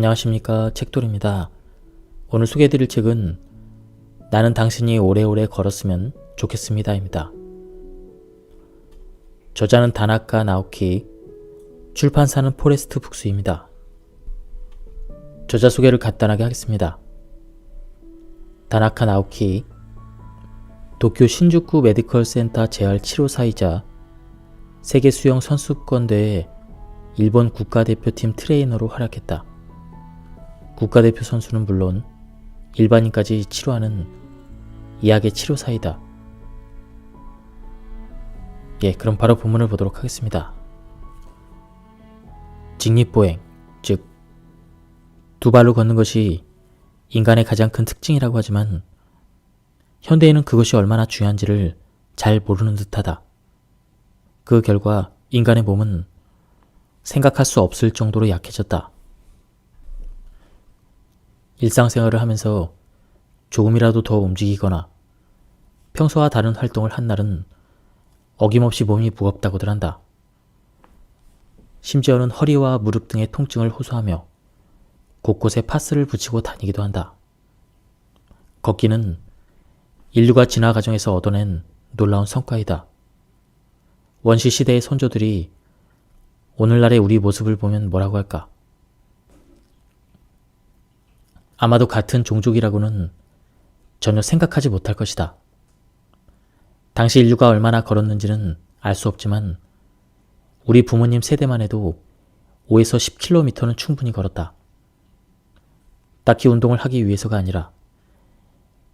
안녕하십니까, 책돌입니다. 오늘 소개해드릴 책은 나는 당신이 오래오래 걸었으면 좋겠습니다입니다. 저자는 다나카 나오키, 출판사는 포레스트 북스입니다. 저자 소개를 간단하게 하겠습니다. 다나카 나오키, 도쿄 신주쿠 메디컬 센터 재활 치료사이자 세계 수영 선수권대회 일본 국가대표팀 트레이너로 활약했다. 국가대표 선수는 물론 일반인까지 치료하는 이학의 치료사이다. 그럼 바로 본문을 보도록 하겠습니다. 직립보행, 즉 두 발로 걷는 것이 인간의 가장 큰 특징이라고 하지만 현대인은 그것이 얼마나 중요한지를 잘 모르는 듯하다. 그 결과 인간의 몸은 생각할 수 없을 정도로 약해졌다. 일상생활을 하면서 조금이라도 더 움직이거나 평소와 다른 활동을 한 날은 어김없이 몸이 무겁다고들 한다. 심지어는 허리와 무릎 등의 통증을 호소하며 곳곳에 파스를 붙이고 다니기도 한다. 걷기는 인류가 진화 과정에서 얻어낸 놀라운 성과이다. 원시 시대의 선조들이 오늘날의 우리 모습을 보면 뭐라고 할까? 아마도 같은 종족이라고는 전혀 생각하지 못할 것이다. 당시 인류가 얼마나 걸었는지는 알 수 없지만 우리 부모님 세대만 해도 5에서 10km는 충분히 걸었다. 딱히 운동을 하기 위해서가 아니라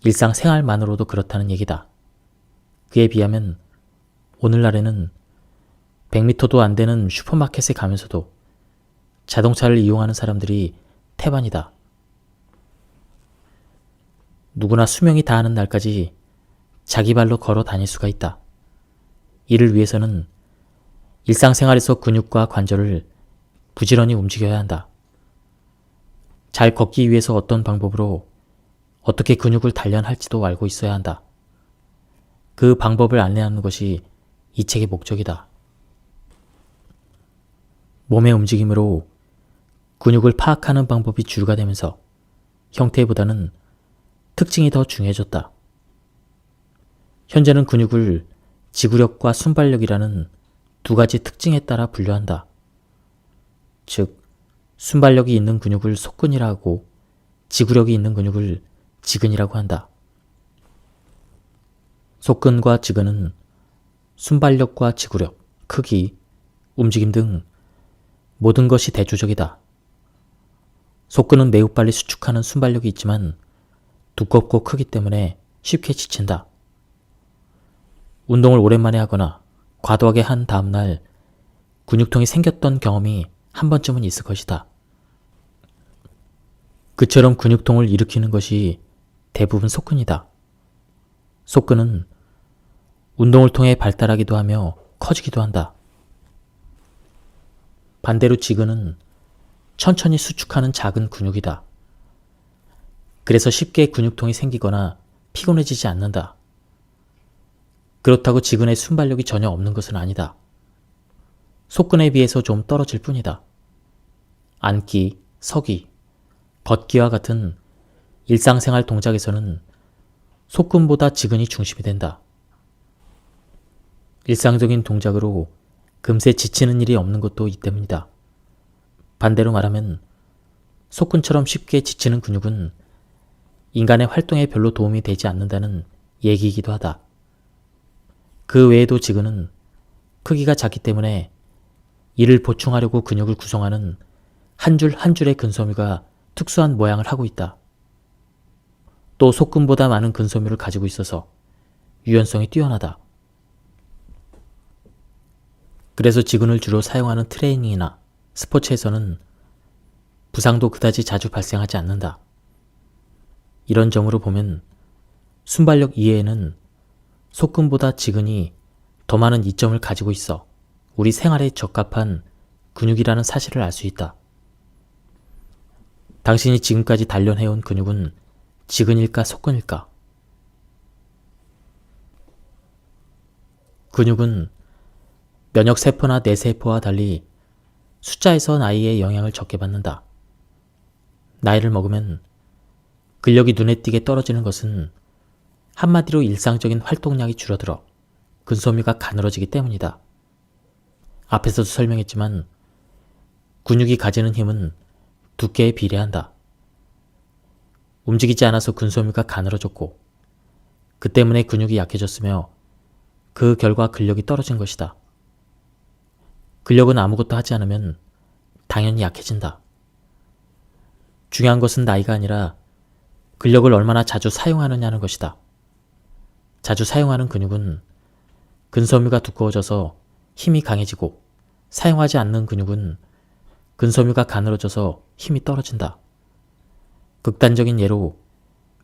일상생활만으로도 그렇다는 얘기다. 그에 비하면 오늘날에는 100m도 안 되는 슈퍼마켓에 가면서도 자동차를 이용하는 사람들이 태반이다. 누구나 수명이 다하는 날까지 자기 발로 걸어 다닐 수가 있다. 이를 위해서는 일상생활에서 근육과 관절을 부지런히 움직여야 한다. 잘 걷기 위해서 어떤 방법으로 어떻게 근육을 단련할지도 알고 있어야 한다. 그 방법을 안내하는 것이 이 책의 목적이다. 몸의 움직임으로 근육을 파악하는 방법이 주류가 되면서 형태보다는 특징이 더 중요해졌다. 현재는 근육을 지구력과 순발력이라는 두 가지 특징에 따라 분류한다. 즉, 순발력이 있는 근육을 속근이라 하고 지구력이 있는 근육을 지근이라고 한다. 속근과 지근은 순발력과 지구력, 크기, 움직임 등 모든 것이 대조적이다. 속근은 매우 빨리 수축하는 순발력이 있지만 두껍고 크기 때문에 쉽게 지친다. 운동을 오랜만에 하거나 과도하게 한 다음날 근육통이 생겼던 경험이 한 번쯤은 있을 것이다. 그처럼 근육통을 일으키는 것이 대부분 속근이다. 속근은 운동을 통해 발달하기도 하며 커지기도 한다. 반대로 지근은 천천히 수축하는 작은 근육이다. 그래서 쉽게 근육통이 생기거나 피곤해지지 않는다. 그렇다고 지근의 순발력이 전혀 없는 것은 아니다. 속근에 비해서 좀 떨어질 뿐이다. 앉기, 서기, 걷기와 같은 일상생활 동작에서는 속근보다 지근이 중심이 된다. 일상적인 동작으로 금세 지치는 일이 없는 것도 이 때문이다. 반대로 말하면 속근처럼 쉽게 지치는 근육은 인간의 활동에 별로 도움이 되지 않는다는 얘기이기도 하다. 그 외에도 지근은 크기가 작기 때문에 이를 보충하려고 근육을 구성하는 한 줄 한 줄의 근섬유가 특수한 모양을 하고 있다. 또 속근보다 많은 근섬유를 가지고 있어서 유연성이 뛰어나다. 그래서 지근을 주로 사용하는 트레이닝이나 스포츠에서는 부상도 그다지 자주 발생하지 않는다. 이런 점으로 보면 순발력 이외에는 속근보다 지근이 더 많은 이점을 가지고 있어 우리 생활에 적합한 근육이라는 사실을 알 수 있다. 당신이 지금까지 단련해온 근육은 지근일까 속근일까? 근육은 면역세포나 뇌세포와 달리 숫자에서 나이에 영향을 적게 받는다. 나이를 먹으면 근력이 눈에 띄게 떨어지는 것은 한마디로 일상적인 활동량이 줄어들어 근섬유가 가늘어지기 때문이다. 앞에서도 설명했지만 근육이 가지는 힘은 두께에 비례한다. 움직이지 않아서 근섬유가 가늘어졌고 그 때문에 근육이 약해졌으며 그 결과 근력이 떨어진 것이다. 근력은 아무것도 하지 않으면 당연히 약해진다. 중요한 것은 나이가 아니라 근력을 얼마나 자주 사용하느냐는 것이다. 자주 사용하는 근육은 근섬유가 두꺼워져서 힘이 강해지고 사용하지 않는 근육은 근섬유가 가늘어져서 힘이 떨어진다. 극단적인 예로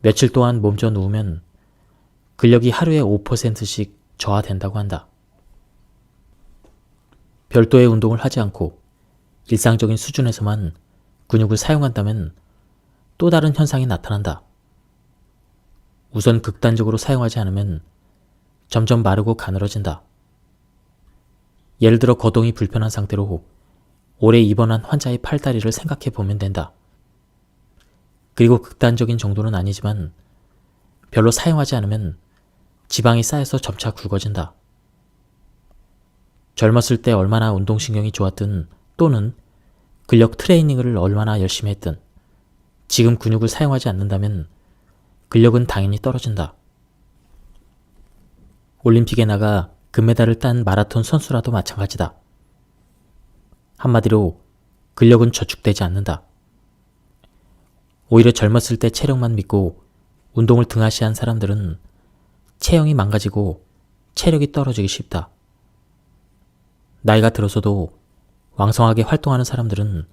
며칠 동안 몸져 누우면 근력이 하루에 5%씩 저하된다고 한다. 별도의 운동을 하지 않고 일상적인 수준에서만 근육을 사용한다면 또 다른 현상이 나타난다. 우선 극단적으로 사용하지 않으면 점점 마르고 가늘어진다. 예를 들어 거동이 불편한 상태로 오래 입원한 환자의 팔다리를 생각해 보면 된다. 그리고 극단적인 정도는 아니지만 별로 사용하지 않으면 지방이 쌓여서 점차 굵어진다. 젊었을 때 얼마나 운동신경이 좋았든 또는 근력 트레이닝을 얼마나 열심히 했든 지금 근육을 사용하지 않는다면 근력은 당연히 떨어진다. 올림픽에 나가 금메달을 딴 마라톤 선수라도 마찬가지다. 한마디로 근력은 저축되지 않는다. 오히려 젊었을 때 체력만 믿고 운동을 등한시한 사람들은 체형이 망가지고 체력이 떨어지기 쉽다. 나이가 들어서도 왕성하게 활동하는 사람들은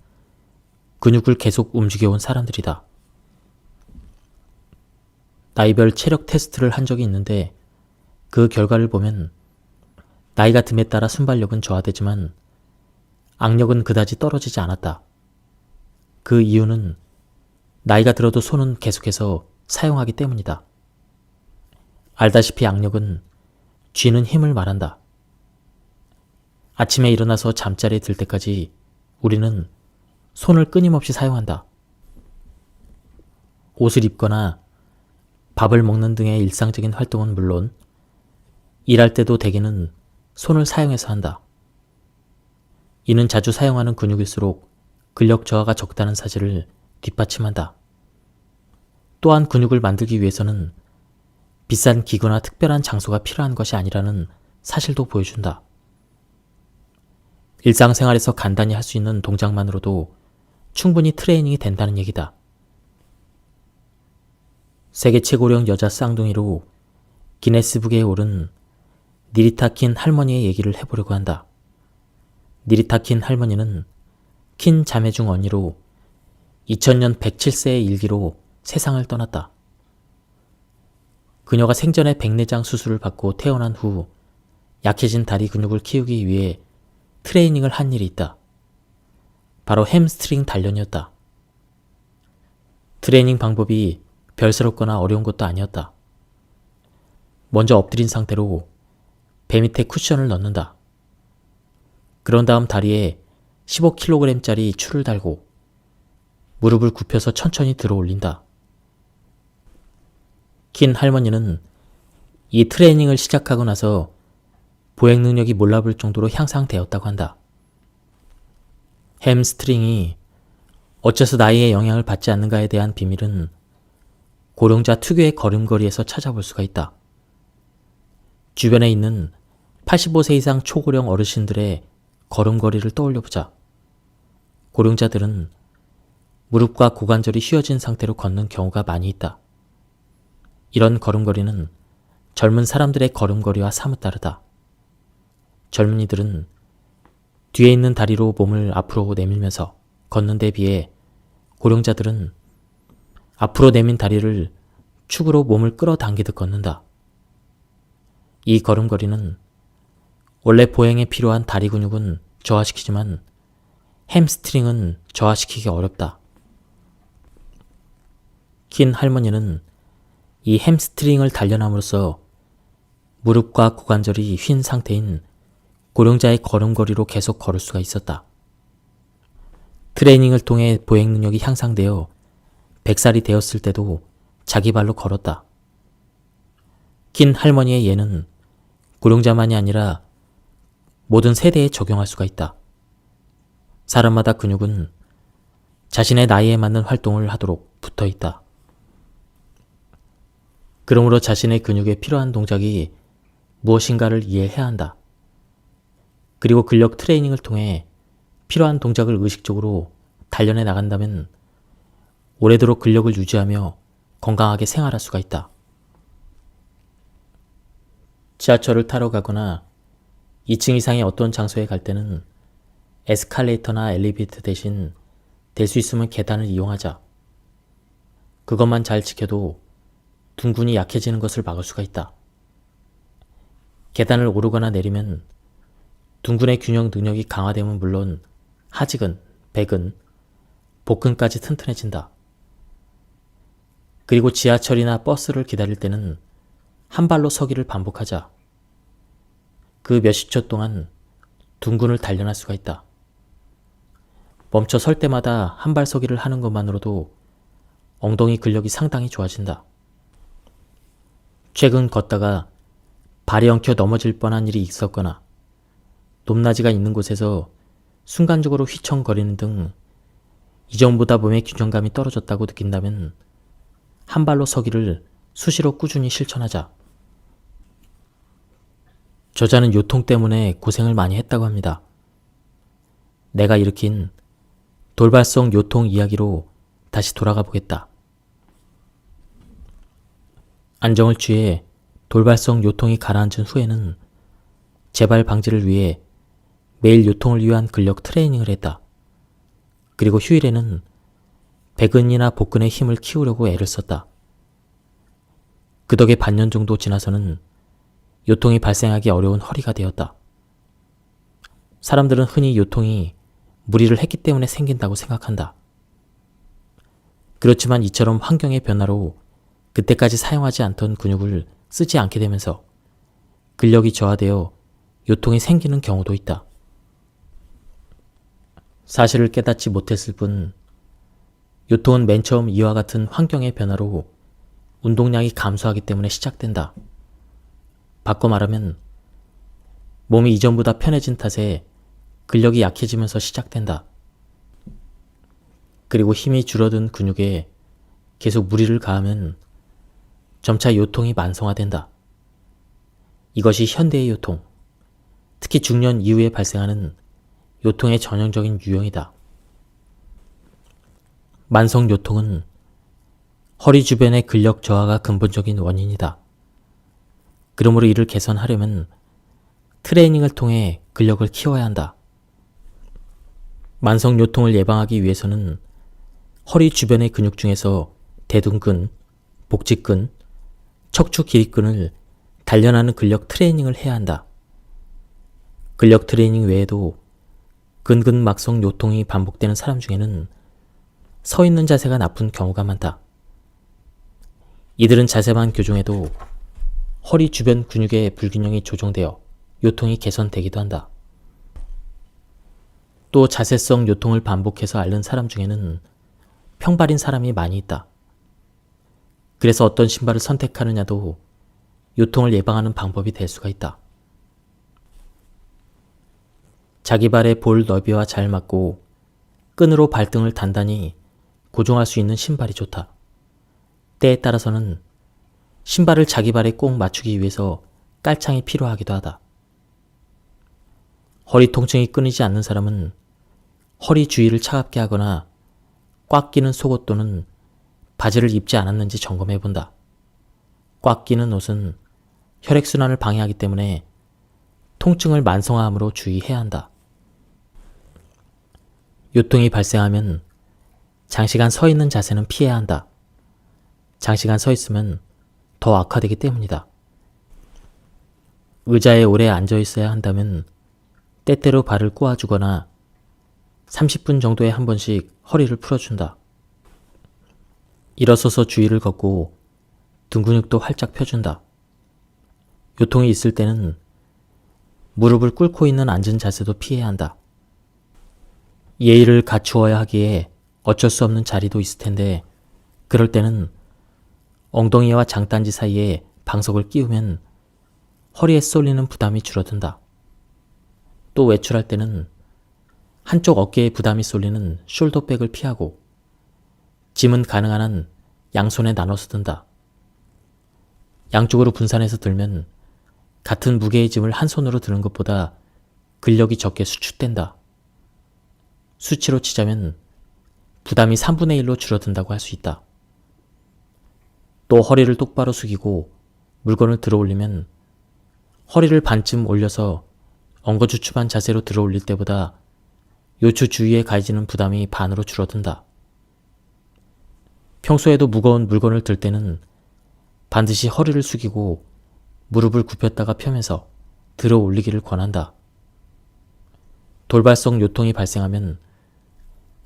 근육을 계속 움직여온 사람들이다. 나이별 체력 테스트를 한 적이 있는데 그 결과를 보면 나이가 듦에 따라 순발력은 저하되지만 악력은 그다지 떨어지지 않았다. 그 이유는 나이가 들어도 손은 계속해서 사용하기 때문이다. 알다시피 악력은 쥐는 힘을 말한다. 아침에 일어나서 잠자리에 들 때까지 우리는 손을 끊임없이 사용한다. 옷을 입거나 밥을 먹는 등의 일상적인 활동은 물론 일할 때도 대개는 손을 사용해서 한다. 이는 자주 사용하는 근육일수록 근력 저하가 적다는 사실을 뒷받침한다. 또한 근육을 만들기 위해서는 비싼 기구나 특별한 장소가 필요한 것이 아니라는 사실도 보여준다. 일상생활에서 간단히 할 수 있는 동작만으로도 충분히 트레이닝이 된다는 얘기다. 세계 최고령 여자 쌍둥이로 기네스북에 오른 니리타 킨 할머니의 얘기를 해보려고 한다. 니리타 킨 할머니는 킨 자매 중 언니로 2000년 107세의 일기로 세상을 떠났다. 그녀가 생전에 백내장 수술을 받고 퇴원한 후 약해진 다리 근육을 키우기 위해 트레이닝을 한 일이 있다. 바로 햄스트링 단련이었다. 트레이닝 방법이 별스럽거나 어려운 것도 아니었다. 먼저 엎드린 상태로 배 밑에 쿠션을 넣는다. 그런 다음 다리에 15kg짜리 추를 달고 무릎을 굽혀서 천천히 들어 올린다. 킨 할머니는 이 트레이닝을 시작하고 나서 보행 능력이 몰라볼 정도로 향상되었다고 한다. 햄스트링이 어째서 나이의 영향을 받지 않는가에 대한 비밀은 고령자 특유의 걸음걸이에서 찾아볼 수가 있다. 주변에 있는 85세 이상 초고령 어르신들의 걸음걸이를 떠올려보자. 고령자들은 무릎과 고관절이 휘어진 상태로 걷는 경우가 많이 있다. 이런 걸음걸이는 젊은 사람들의 걸음걸이와 사뭇 다르다. 젊은이들은 뒤에 있는 다리로 몸을 앞으로 내밀면서 걷는 데 비해 고령자들은 앞으로 내민 다리를 축으로 몸을 끌어당기듯 걷는다. 이 걸음걸이는 원래 보행에 필요한 다리 근육은 저하시키지만 햄스트링은 저하시키기 어렵다. 킨 할머니는 이 햄스트링을 단련함으로써 무릎과 고관절이 휜 상태인 고령자의 걸음걸이로 계속 걸을 수가 있었다. 트레이닝을 통해 보행 능력이 향상되어 100살이 되었을 때도 자기 발로 걸었다. 긴 할머니의 예는 고령자만이 아니라 모든 세대에 적용할 수가 있다. 사람마다 근육은 자신의 나이에 맞는 활동을 하도록 붙어 있다. 그러므로 자신의 근육에 필요한 동작이 무엇인가를 이해해야 한다. 그리고 근력 트레이닝을 통해 필요한 동작을 의식적으로 단련해 나간다면 오래도록 근력을 유지하며 건강하게 생활할 수가 있다. 지하철을 타러 가거나 2층 이상의 어떤 장소에 갈 때는 에스컬레이터나 엘리베이터 대신 될 수 있으면 계단을 이용하자. 그것만 잘 지켜도 둔근이 약해지는 것을 막을 수가 있다. 계단을 오르거나 내리면 둔근의 균형 능력이 강화되면 물론 하직은, 백은, 복근까지 튼튼해진다. 그리고 지하철이나 버스를 기다릴 때는 한 발로 서기를 반복하자. 그 몇십 초 동안 둔근을 단련할 수가 있다. 멈춰 설 때마다 한 발 서기를 하는 것만으로도 엉덩이 근력이 상당히 좋아진다. 최근 걷다가 발이 엉켜 넘어질 뻔한 일이 있었거나 높낮이가 있는 곳에서 순간적으로 휘청거리는 등 이전보다 몸의 균형감이 떨어졌다고 느낀다면 한 발로 서기를 수시로 꾸준히 실천하자. 저자는 요통 때문에 고생을 많이 했다고 합니다. 내가 일으킨 돌발성 요통 이야기로 다시 돌아가 보겠다. 안정을 취해 돌발성 요통이 가라앉은 후에는 재발 방지를 위해 매일 요통을 위한 근력 트레이닝을 했다. 그리고 휴일에는 백근이나 복근의 힘을 키우려고 애를 썼다. 그 덕에 반년 정도 지나서는 요통이 발생하기 어려운 허리가 되었다. 사람들은 흔히 요통이 무리를 했기 때문에 생긴다고 생각한다. 그렇지만 이처럼 환경의 변화로 그때까지 사용하지 않던 근육을 쓰지 않게 되면서 근력이 저하되어 요통이 생기는 경우도 있다. 사실을 깨닫지 못했을 뿐 요통은 맨 처음 이와 같은 환경의 변화로 운동량이 감소하기 때문에 시작된다. 바꿔 말하면 몸이 이전보다 편해진 탓에 근력이 약해지면서 시작된다. 그리고 힘이 줄어든 근육에 계속 무리를 가하면 점차 요통이 만성화된다. 이것이 현대의 요통, 특히 중년 이후에 발생하는 요통의 전형적인 유형이다. 만성 요통은 허리 주변의 근력 저하가 근본적인 원인이다. 그러므로 이를 개선하려면 트레이닝을 통해 근력을 키워야 한다. 만성 요통을 예방하기 위해서는 허리 주변의 근육 중에서 대둔근, 복직근, 척추 기립근을 단련하는 근력 트레이닝을 해야 한다. 근력 트레이닝 외에도 근근막성 요통이 반복되는 사람 중에는 서 있는 자세가 나쁜 경우가 많다. 이들은 자세만 교정해도 허리 주변 근육의 불균형이 조정되어 요통이 개선되기도 한다. 또 자세성 요통을 반복해서 앓는 사람 중에는 평발인 사람이 많이 있다. 그래서 어떤 신발을 선택하느냐도 요통을 예방하는 방법이 될 수가 있다. 자기 발의 볼 너비와 잘 맞고 끈으로 발등을 단단히 고정할 수 있는 신발이 좋다. 때에 따라서는 신발을 자기 발에 꼭 맞추기 위해서 깔창이 필요하기도 하다. 허리 통증이 끊이지 않는 사람은 허리 주위를 차갑게 하거나 꽉 끼는 속옷 또는 바지를 입지 않았는지 점검해 본다. 꽉 끼는 옷은 혈액순환을 방해하기 때문에 통증을 만성화함으로 주의해야 한다. 요통이 발생하면 장시간 서 있는 자세는 피해야 한다. 장시간 서 있으면 더 악화되기 때문이다. 의자에 오래 앉아 있어야 한다면 때때로 발을 꼬아주거나 30분 정도에 한 번씩 허리를 풀어준다. 일어서서 주위를 걷고 등 근육도 활짝 펴준다. 요통이 있을 때는 무릎을 꿇고 있는 앉은 자세도 피해야 한다. 예의를 갖추어야 하기에 어쩔 수 없는 자리도 있을 텐데 그럴 때는 엉덩이와 장단지 사이에 방석을 끼우면 허리에 쏠리는 부담이 줄어든다. 또 외출할 때는 한쪽 어깨에 부담이 쏠리는 숄더백을 피하고 짐은 가능한 한 양손에 나눠서 든다. 양쪽으로 분산해서 들면 같은 무게의 짐을 한 손으로 드는 것보다 근력이 적게 수축된다. 수치로 치자면 부담이 3분의 1로 줄어든다고 할 수 있다. 또 허리를 똑바로 숙이고 물건을 들어 올리면 허리를 반쯤 올려서 엉거주춤한 자세로 들어 올릴 때보다 요추 주위에 가해지는 부담이 반으로 줄어든다. 평소에도 무거운 물건을 들 때는 반드시 허리를 숙이고 무릎을 굽혔다가 펴면서 들어 올리기를 권한다. 돌발성 요통이 발생하면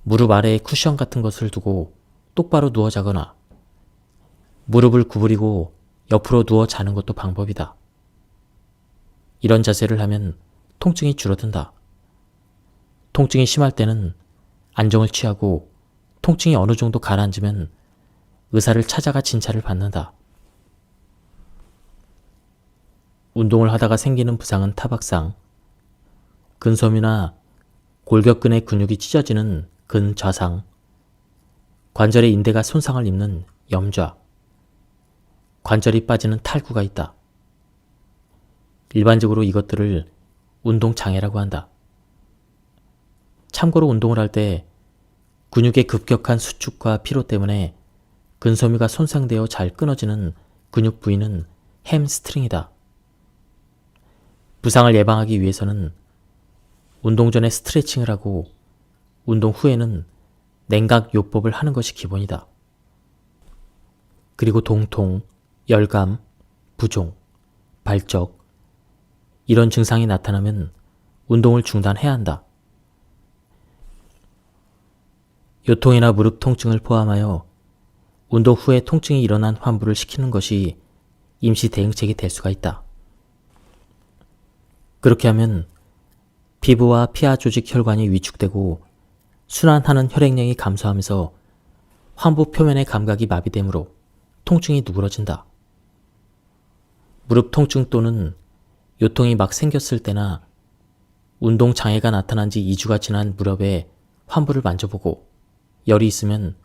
무릎 아래에 쿠션 같은 것을 두고 똑바로 누워 자거나 무릎을 구부리고 옆으로 누워 자는 것도 방법이다. 이런 자세를 하면 통증이 줄어든다. 통증이 심할 때는 안정을 취하고 통증이 어느 정도 가라앉으면 의사를 찾아가 진찰을 받는다. 운동을 하다가 생기는 부상은 타박상, 근섬유나 골격근의 근육이 찢어지는 근좌상, 관절의 인대가 손상을 입는 염좌, 관절이 빠지는 탈구가 있다. 일반적으로 이것들을 운동장애라고 한다. 참고로 운동을 할 때 근육의 급격한 수축과 피로 때문에 근섬유가 손상되어 잘 끊어지는 근육 부위는 햄스트링이다. 부상을 예방하기 위해서는 운동 전에 스트레칭을 하고 운동 후에는 냉각 요법을 하는 것이 기본이다. 그리고 동통, 열감, 부종, 발적 이런 증상이 나타나면 운동을 중단해야 한다. 요통이나 무릎 통증을 포함하여 운동 후에 통증이 일어난 환부를 시키는 것이 임시 대응책이 될 수가 있다. 그렇게 하면 피부와 피하 조직 혈관이 위축되고 순환하는 혈액량이 감소하면서 환부 표면의 감각이 마비되므로 통증이 누그러진다. 무릎 통증 또는 요통이 막 생겼을 때나 운동 장애가 나타난 지 2주가 지난 무릎에 환부를 만져보고 열이 있으면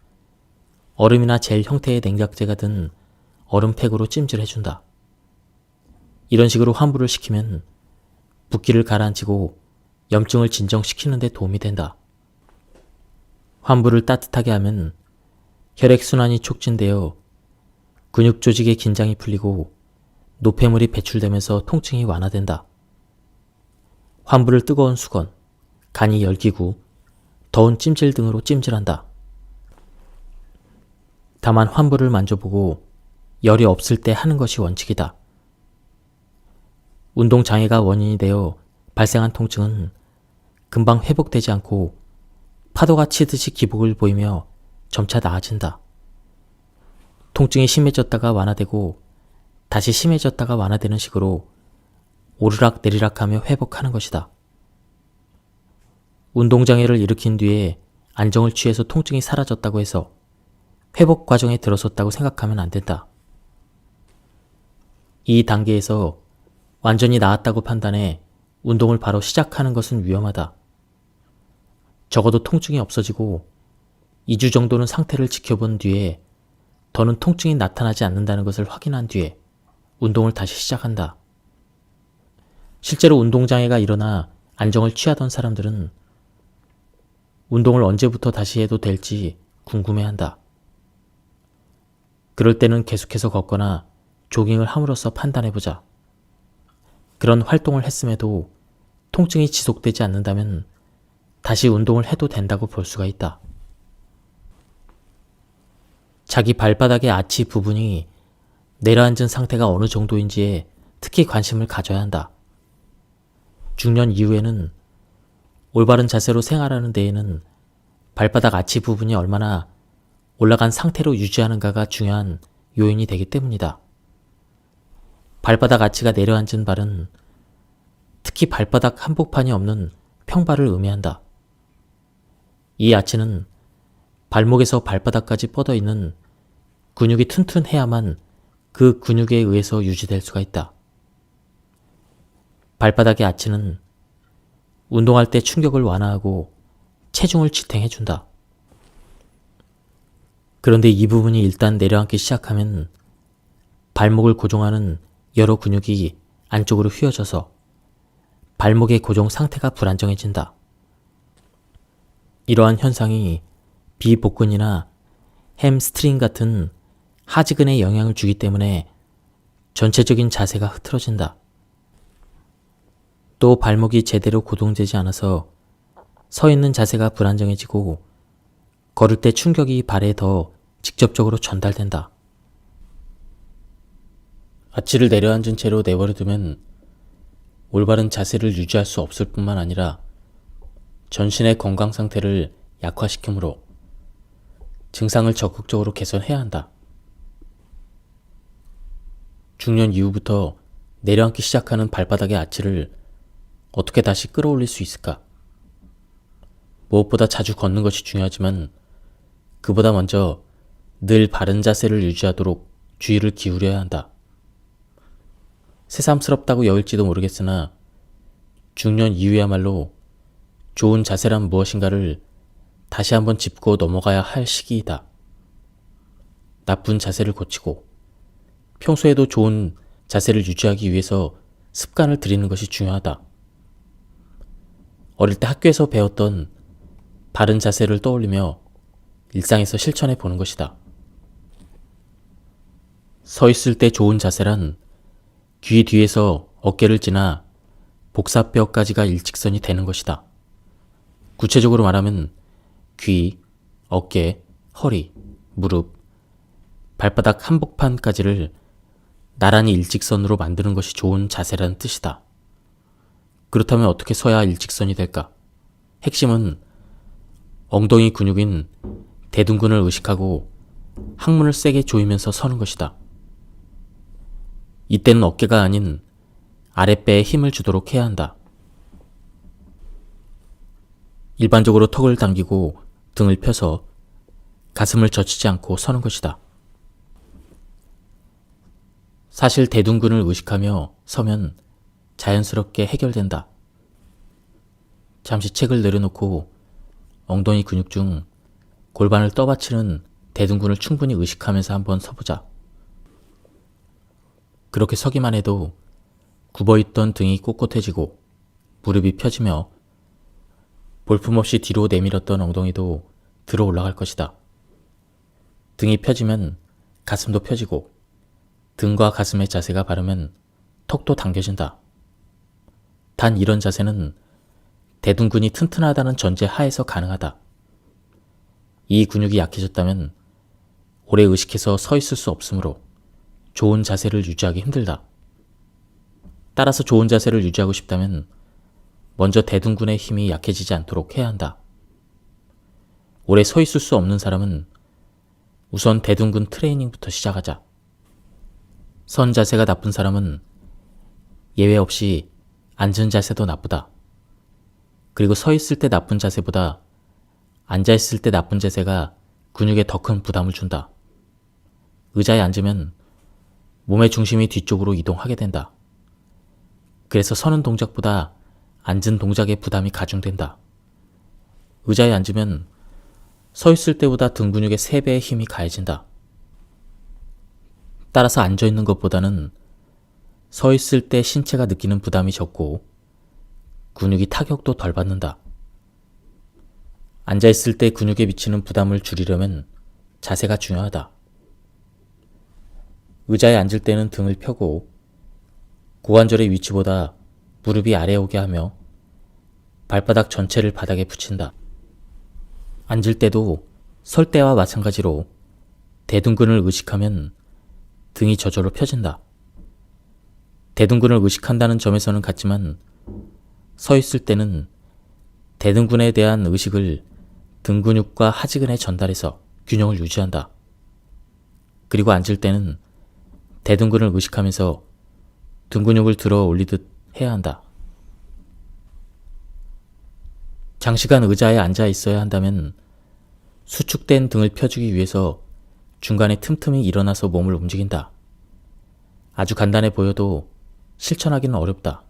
얼음이나 젤 형태의 냉각제가 든 얼음팩으로 찜질해준다. 이런 식으로 환부를 시키면 붓기를 가라앉히고 염증을 진정시키는 데 도움이 된다. 환부를 따뜻하게 하면 혈액순환이 촉진되어 근육 조직의 긴장이 풀리고 노폐물이 배출되면서 통증이 완화된다. 환부를 뜨거운 수건, 간이 열기구, 더운 찜질 등으로 찜질한다. 다만 환부를 만져보고 열이 없을 때 하는 것이 원칙이다. 운동장애가 원인이 되어 발생한 통증은 금방 회복되지 않고 파도가 치듯이 기복을 보이며 점차 나아진다. 통증이 심해졌다가 완화되고 다시 심해졌다가 완화되는 식으로 오르락 내리락하며 회복하는 것이다. 운동장애를 일으킨 뒤에 안정을 취해서 통증이 사라졌다고 해서 회복 과정에 들어섰다고 생각하면 안 된다. 이 단계에서 완전히 나았다고 판단해 운동을 바로 시작하는 것은 위험하다. 적어도 통증이 없어지고 2주 정도는 상태를 지켜본 뒤에 더는 통증이 나타나지 않는다는 것을 확인한 뒤에 운동을 다시 시작한다. 실제로 운동장애가 일어나 안정을 취하던 사람들은 운동을 언제부터 다시 해도 될지 궁금해한다. 그럴 때는 계속해서 걷거나 조깅을 함으로써 판단해보자. 그런 활동을 했음에도 통증이 지속되지 않는다면 다시 운동을 해도 된다고 볼 수가 있다. 자기 발바닥의 아치 부분이 내려앉은 상태가 어느 정도인지에 특히 관심을 가져야 한다. 중년 이후에는 올바른 자세로 생활하는 데에는 발바닥 아치 부분이 얼마나 올라간 상태로 유지하는가가 중요한 요인이 되기 때문이다. 발바닥 아치가 내려앉은 발은 특히 발바닥 한복판이 없는 평발을 의미한다. 이 아치는 발목에서 발바닥까지 뻗어 있는 근육이 튼튼해야만 그 근육에 의해서 유지될 수가 있다. 발바닥의 아치는 운동할 때 충격을 완화하고 체중을 지탱해준다. 그런데 이 부분이 일단 내려앉기 시작하면 발목을 고정하는 여러 근육이 안쪽으로 휘어져서 발목의 고정 상태가 불안정해진다. 이러한 현상이 비복근이나 햄스트링 같은 하지근에 영향을 주기 때문에 전체적인 자세가 흐트러진다. 또 발목이 제대로 고정되지 않아서 서 있는 자세가 불안정해지고 걸을 때 충격이 발에 더 직접적으로 전달된다. 아치를 내려앉은 채로 내버려두면 올바른 자세를 유지할 수 없을 뿐만 아니라 전신의 건강 상태를 약화시키므로 증상을 적극적으로 개선해야 한다. 중년 이후부터 내려앉기 시작하는 발바닥의 아치를 어떻게 다시 끌어올릴 수 있을까? 무엇보다 자주 걷는 것이 중요하지만 그보다 먼저 늘 바른 자세를 유지하도록 주의를 기울여야 한다. 새삼스럽다고 여길지도 모르겠으나 중년 이후야말로 좋은 자세란 무엇인가를 다시 한번 짚고 넘어가야 할 시기이다. 나쁜 자세를 고치고 평소에도 좋은 자세를 유지하기 위해서 습관을 들이는 것이 중요하다. 어릴 때 학교에서 배웠던 바른 자세를 떠올리며 일상에서 실천해 보는 것이다. 서 있을 때 좋은 자세란 귀 뒤에서 어깨를 지나 복사뼈까지가 일직선이 되는 것이다. 구체적으로 말하면 귀, 어깨, 허리, 무릎, 발바닥 한복판까지를 나란히 일직선으로 만드는 것이 좋은 자세라는 뜻이다. 그렇다면 어떻게 서야 일직선이 될까? 핵심은 엉덩이 근육인 대둔근을 의식하고 항문을 세게 조이면서 서는 것이다. 이때는 어깨가 아닌 아랫배에 힘을 주도록 해야 한다. 일반적으로 턱을 당기고 등을 펴서 가슴을 젖히지 않고 서는 것이다. 사실 대둔근을 의식하며 서면 자연스럽게 해결된다. 잠시 책을 내려놓고 엉덩이 근육 중 골반을 떠받치는 대둔근을 충분히 의식하면서 한번 서보자. 그렇게 서기만 해도 굽어있던 등이 꼿꼿해지고 무릎이 펴지며 볼품없이 뒤로 내밀었던 엉덩이도 들어 올라갈 것이다. 등이 펴지면 가슴도 펴지고 등과 가슴의 자세가 바르면 턱도 당겨진다. 단 이런 자세는 대둔근이 튼튼하다는 전제 하에서 가능하다. 이 근육이 약해졌다면 오래 의식해서 서 있을 수 없으므로 좋은 자세를 유지하기 힘들다. 따라서 좋은 자세를 유지하고 싶다면 먼저 대둔근의 힘이 약해지지 않도록 해야 한다. 오래 서 있을 수 없는 사람은 우선 대둔근 트레이닝부터 시작하자. 선 자세가 나쁜 사람은 예외 없이 앉은 자세도 나쁘다. 그리고 서 있을 때 나쁜 자세보다 앉아 있을 때 나쁜 자세가 근육에 더 큰 부담을 준다. 의자에 앉으면 몸의 중심이 뒤쪽으로 이동하게 된다. 그래서 서는 동작보다 앉은 동작의 부담이 가중된다. 의자에 앉으면 서 있을 때보다 등 근육의 3배의 힘이 가해진다. 따라서 앉아 있는 것보다는 서 있을 때 신체가 느끼는 부담이 적고 근육이 타격도 덜 받는다. 앉아 있을 때 근육에 미치는 부담을 줄이려면 자세가 중요하다. 의자에 앉을 때는 등을 펴고 고관절의 위치보다 무릎이 아래 오게 하며 발바닥 전체를 바닥에 붙인다. 앉을 때도 설 때와 마찬가지로 대둔근을 의식하면 등이 저절로 펴진다. 대둔근을 의식한다는 점에서는 같지만 서 있을 때는 대둔근에 대한 의식을 등 근육과 하지근에 전달해서 균형을 유지한다. 그리고 앉을 때는 대둔근을 의식하면서 등 근육을 들어 올리듯 해야 한다. 장시간 의자에 앉아 있어야 한다면 수축된 등을 펴주기 위해서 중간에 틈틈이 일어나서 몸을 움직인다. 아주 간단해 보여도 실천하기는 어렵다.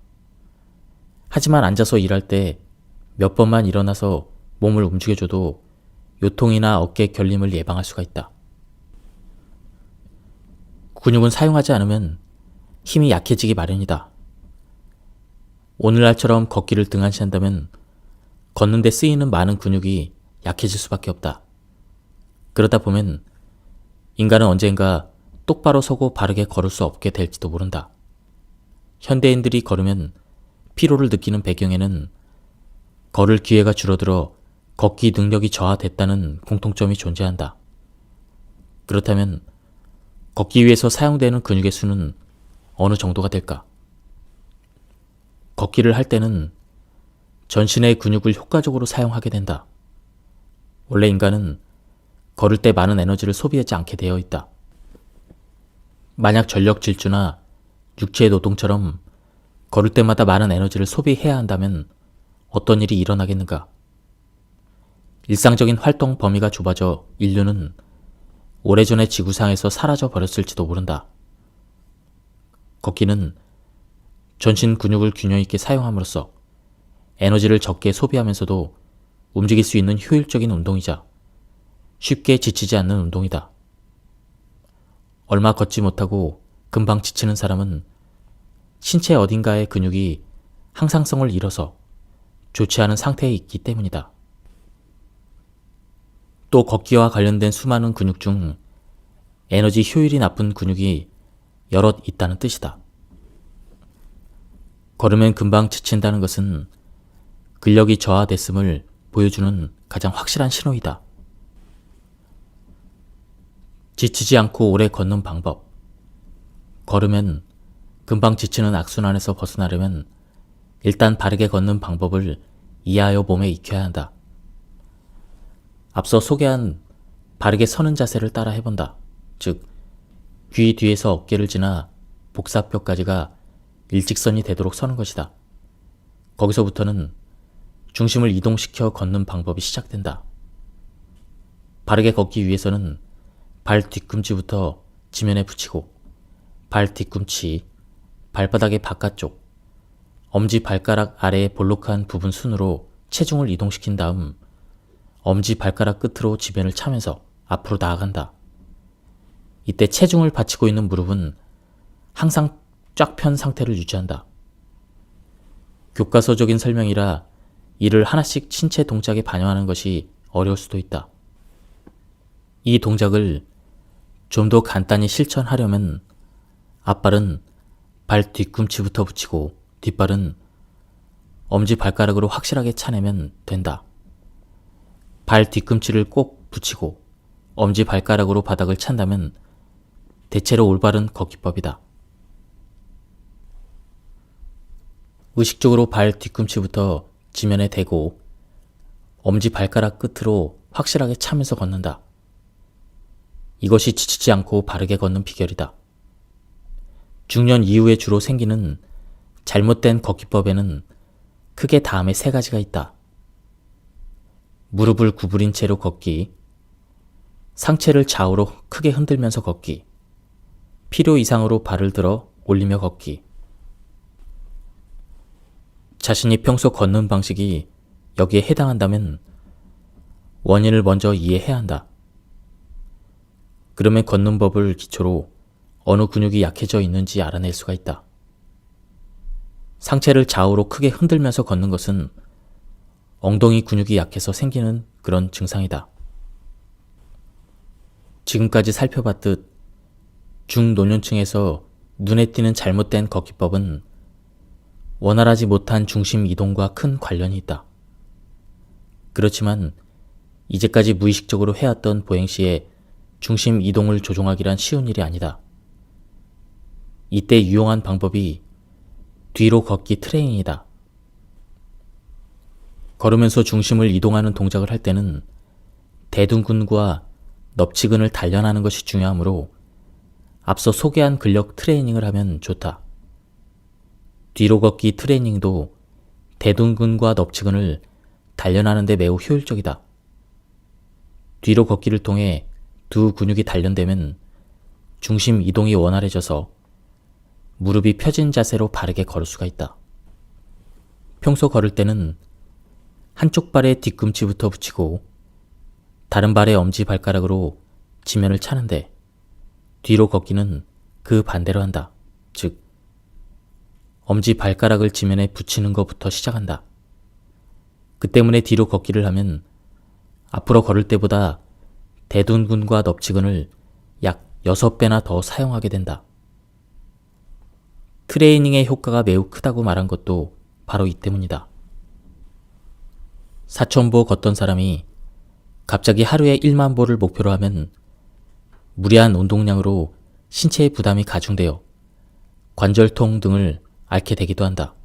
하지만 앉아서 일할 때 몇 번만 일어나서 몸을 움직여줘도 요통이나 어깨 결림을 예방할 수가 있다. 근육은 사용하지 않으면 힘이 약해지기 마련이다. 오늘날처럼 걷기를 등한시한다면 걷는데 쓰이는 많은 근육이 약해질 수밖에 없다. 그러다 보면 인간은 언젠가 똑바로 서고 바르게 걸을 수 없게 될지도 모른다. 현대인들이 걸으면 피로를 느끼는 배경에는 걸을 기회가 줄어들어 걷기 능력이 저하됐다는 공통점이 존재한다. 그렇다면 걷기 위해서 사용되는 근육의 수는 어느 정도가 될까? 걷기를 할 때는 전신의 근육을 효과적으로 사용하게 된다. 원래 인간은 걸을 때 많은 에너지를 소비하지 않게 되어 있다. 만약 전력 질주나 육체의 노동처럼 걸을 때마다 많은 에너지를 소비해야 한다면 어떤 일이 일어나겠는가? 일상적인 활동 범위가 좁아져 인류는 오래전에 지구상에서 사라져 버렸을지도 모른다. 걷기는 전신 근육을 균형 있게 사용함으로써 에너지를 적게 소비하면서도 움직일 수 있는 효율적인 운동이자 쉽게 지치지 않는 운동이다. 얼마 걷지 못하고 금방 지치는 사람은 신체 어딘가의 근육이 항상성을 잃어서 좋지 않은 상태에 있기 때문이다. 또 걷기와 관련된 수많은 근육 중 에너지 효율이 나쁜 근육이 여럿 있다는 뜻이다. 걸으면 금방 지친다는 것은 근력이 저하됐음을 보여주는 가장 확실한 신호이다. 지치지 않고 오래 걷는 방법. 걸으면 금방 지치는 악순환에서 벗어나려면 일단 바르게 걷는 방법을 이해하여 몸에 익혀야 한다. 앞서 소개한 바르게 서는 자세를 따라 해본다. 즉, 귀 뒤에서 어깨를 지나 복사뼈까지가 일직선이 되도록 서는 것이다. 거기서부터는 중심을 이동시켜 걷는 방법이 시작된다. 바르게 걷기 위해서는 발 뒤꿈치부터 지면에 붙이고 발 뒤꿈치, 발바닥의 바깥쪽, 엄지 발가락 아래의 볼록한 부분 순으로 체중을 이동시킨 다음 엄지 발가락 끝으로 지면을 차면서 앞으로 나아간다. 이때 체중을 받치고 있는 무릎은 항상 쫙 편 상태를 유지한다. 교과서적인 설명이라 이를 하나씩 신체 동작에 반영하는 것이 어려울 수도 있다. 이 동작을 좀 더 간단히 실천하려면 앞발은 발 뒤꿈치부터 붙이고 뒷발은 엄지 발가락으로 확실하게 차내면 된다. 발 뒤꿈치를 꼭 붙이고 엄지 발가락으로 바닥을 찬다면 대체로 올바른 걷기법이다. 의식적으로 발 뒤꿈치부터 지면에 대고 엄지 발가락 끝으로 확실하게 차면서 걷는다. 이것이 지치지 않고 바르게 걷는 비결이다. 중년 이후에 주로 생기는 잘못된 걷기법에는 크게 다음에 3가지가 있다. 무릎을 구부린 채로 걷기, 상체를 좌우로 크게 흔들면서 걷기, 필요 이상으로 발을 들어 올리며 걷기. 자신이 평소 걷는 방식이 여기에 해당한다면 원인을 먼저 이해해야 한다. 그러면 걷는 법을 기초로 어느 근육이 약해져 있는지 알아낼 수가 있다. 상체를 좌우로 크게 흔들면서 걷는 것은 엉덩이 근육이 약해서 생기는 그런 증상이다. 지금까지 살펴봤듯 중노년층에서 눈에 띄는 잘못된 걷기법은 원활하지 못한 중심 이동과 큰 관련이 있다. 그렇지만 이제까지 무의식적으로 해왔던 보행 시에 중심 이동을 조종하기란 쉬운 일이 아니다. 이때 유용한 방법이 뒤로 걷기 트레이닝이다. 걸으면서 중심을 이동하는 동작을 할 때는 대둔근과 넙치근을 단련하는 것이 중요하므로 앞서 소개한 근력 트레이닝을 하면 좋다. 뒤로 걷기 트레이닝도 대둔근과 넙치근을 단련하는 데 매우 효율적이다. 뒤로 걷기를 통해 두 근육이 단련되면 중심 이동이 원활해져서 무릎이 펴진 자세로 바르게 걸을 수가 있다. 평소 걸을 때는 한쪽 발에 뒤꿈치부터 붙이고 다른 발의 엄지발가락으로 지면을 차는데 뒤로 걷기는 그 반대로 한다. 즉, 엄지발가락을 지면에 붙이는 것부터 시작한다. 그 때문에 뒤로 걷기를 하면 앞으로 걸을 때보다 대둔근과 넙치근을 약 6배나 더 사용하게 된다. 트레이닝의 효과가 매우 크다고 말한 것도 바로 이 때문이다. 4,000보 걷던 사람이 갑자기 하루에 1만 보를 목표로 하면 무리한 운동량으로 신체의 부담이 가중되어 관절통 등을 앓게 되기도 한다.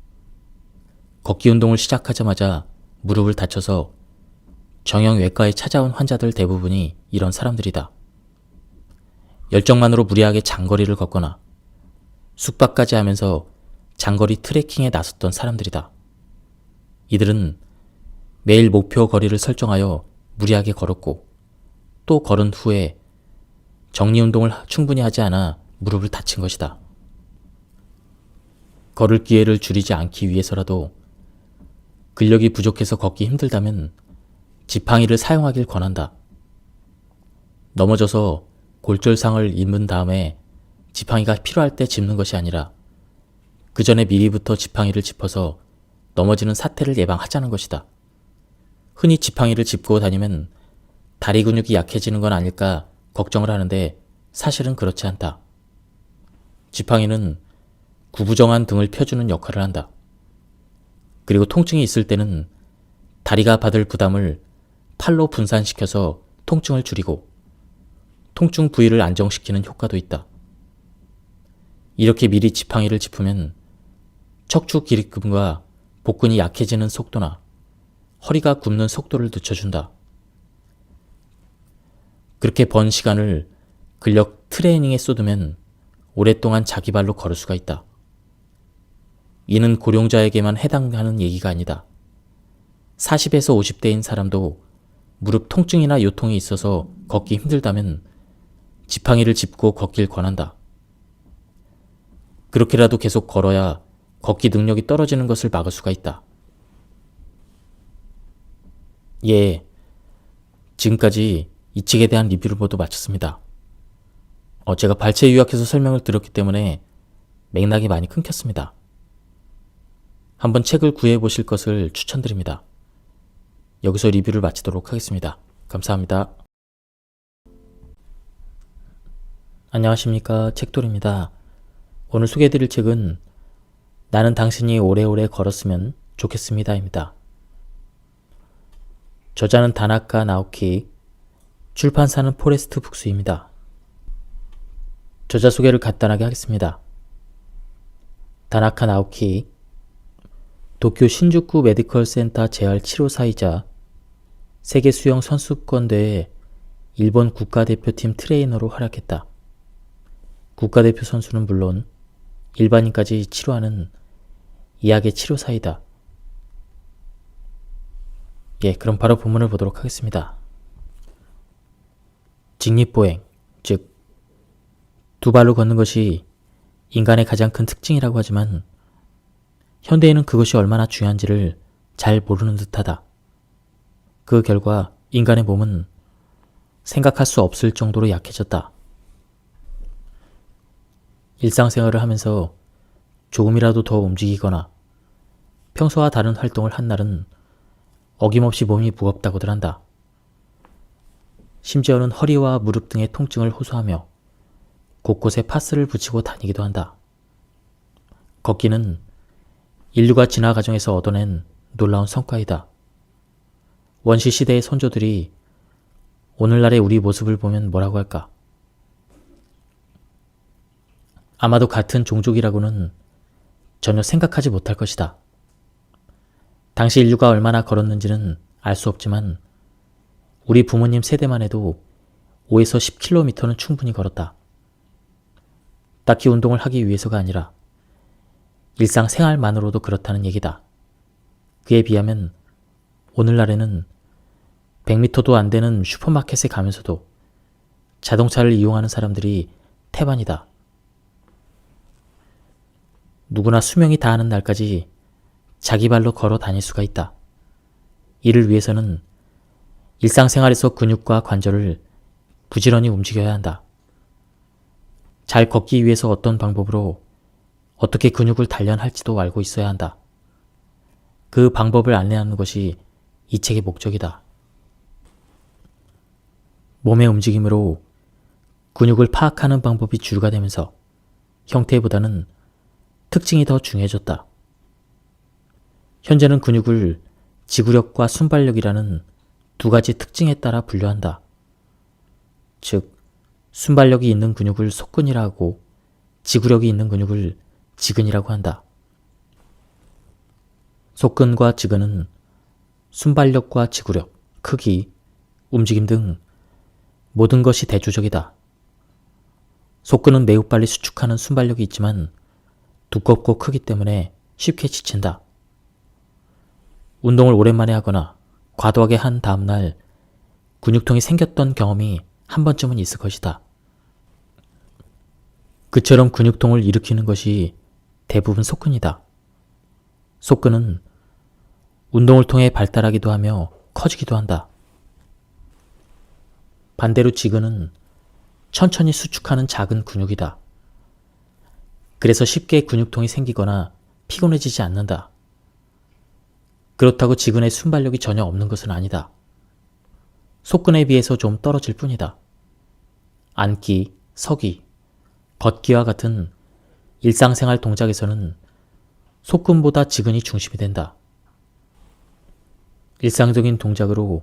걷기 운동을 시작하자마자 무릎을 다쳐서 정형외과에 찾아온 환자들 대부분이 이런 사람들이다. 열정만으로 무리하게 장거리를 걷거나 숙박까지 하면서 장거리 트레킹에 나섰던 사람들이다. 이들은 매일 목표 거리를 설정하여 무리하게 걸었고 또 걸은 후에 정리운동을 충분히 하지 않아 무릎을 다친 것이다. 걸을 기회를 줄이지 않기 위해서라도 근력이 부족해서 걷기 힘들다면 지팡이를 사용하길 권한다. 넘어져서 골절상을 입은 다음에 지팡이가 필요할 때 짚는 것이 아니라 그 전에 미리부터 지팡이를 짚어서 넘어지는 사태를 예방하자는 것이다. 흔히 지팡이를 짚고 다니면 다리 근육이 약해지는 건 아닐까 걱정을 하는데 사실은 그렇지 않다. 지팡이는 구부정한 등을 펴주는 역할을 한다. 그리고 통증이 있을 때는 다리가 받을 부담을 팔로 분산시켜서 통증을 줄이고 통증 부위를 안정시키는 효과도 있다. 이렇게 미리 지팡이를 짚으면 척추 기립근과 복근이 약해지는 속도나 허리가 굽는 속도를 늦춰준다. 그렇게 번 시간을 근력 트레이닝에 쏟으면 오랫동안 자기 발로 걸을 수가 있다. 이는 고령자에게만 해당하는 얘기가 아니다. 40에서 50대인 사람도 무릎 통증이나 요통이 있어서 걷기 힘들다면 지팡이를 짚고 걷길 권한다. 그렇게라도 계속 걸어야 걷기 능력이 떨어지는 것을 막을 수가 있다. 예, 지금까지 이 책에 대한 리뷰를 모두 마쳤습니다. 제가 발췌 요약해서 설명을 드렸기 때문에 맥락이 많이 끊겼습니다. 한번 책을 구해보실 것을 추천드립니다. 여기서 리뷰를 마치도록 하겠습니다. 감사합니다. 안녕하십니까, 책돌입니다. 오늘 소개해드릴 책은 나는 당신이 오래오래 걸었으면 좋겠습니다입니다. 저자는 다나카 나오키, 출판사는 포레스트 북스입니다. 저자 소개를 간단하게 하겠습니다. 다나카 나오키, 도쿄 신주쿠 메디컬 센터 재활 치료사이자 세계 수영 선수권대회 일본 국가대표팀 트레이너로 활약했다. 국가대표 선수는 물론 일반인까지 치료하는 이학의 치료사이다. 그럼 바로 본문을 보도록 하겠습니다. 직립보행, 즉 두 발로 걷는 것이 인간의 가장 큰 특징이라고 하지만 현대인은 그것이 얼마나 중요한지를 잘 모르는 듯하다. 그 결과 인간의 몸은 생각할 수 없을 정도로 약해졌다. 일상생활을 하면서 조금이라도 더 움직이거나 평소와 다른 활동을 한 날은 어김없이 몸이 무겁다고들 한다. 심지어는 허리와 무릎 등의 통증을 호소하며 곳곳에 파스를 붙이고 다니기도 한다. 걷기는 인류가 진화 과정에서 얻어낸 놀라운 성과이다. 원시 시대의 선조들이 오늘날의 우리 모습을 보면 뭐라고 할까? 아마도 같은 종족이라고는 전혀 생각하지 못할 것이다. 당시 인류가 얼마나 걸었는지는 알 수 없지만 우리 부모님 세대만 해도 5에서 10km는 충분히 걸었다. 딱히 운동을 하기 위해서가 아니라 일상생활만으로도 그렇다는 얘기다. 그에 비하면 오늘날에는 100m도 안 되는 슈퍼마켓에 가면서도 자동차를 이용하는 사람들이 태반이다. 누구나 수명이 다하는 날까지 자기 발로 걸어 다닐 수가 있다. 이를 위해서는 일상생활에서 근육과 관절을 부지런히 움직여야 한다. 잘 걷기 위해서 어떤 방법으로 어떻게 근육을 단련할지도 알고 있어야 한다. 그 방법을 안내하는 것이 이 책의 목적이다. 몸의 움직임으로 근육을 파악하는 방법이 주류가 되면서 형태보다는 특징이 더 중요해졌다. 현재는 근육을 지구력과 순발력이라는 두 가지 특징에 따라 분류한다. 즉, 순발력이 있는 근육을 속근이라 하고 지구력이 있는 근육을 지근이라고 한다. 속근과 지근은 순발력과 지구력, 크기, 움직임 등 모든 것이 대조적이다. 속근은 매우 빨리 수축하는 순발력이 있지만 두껍고 크기 때문에 쉽게 지친다. 운동을 오랜만에 하거나 과도하게 한 다음날 근육통이 생겼던 경험이 한 번쯤은 있을 것이다. 그처럼 근육통을 일으키는 것이 대부분 속근이다. 속근은 운동을 통해 발달하기도 하며 커지기도 한다. 반대로 지근은 천천히 수축하는 작은 근육이다. 그래서 쉽게 근육통이 생기거나 피곤해지지 않는다. 그렇다고 지근의 순발력이 전혀 없는 것은 아니다. 속근에 비해서 좀 떨어질 뿐이다. 앉기, 서기, 걷기와 같은 일상생활 동작에서는 속근보다 지근이 중심이 된다. 일상적인 동작으로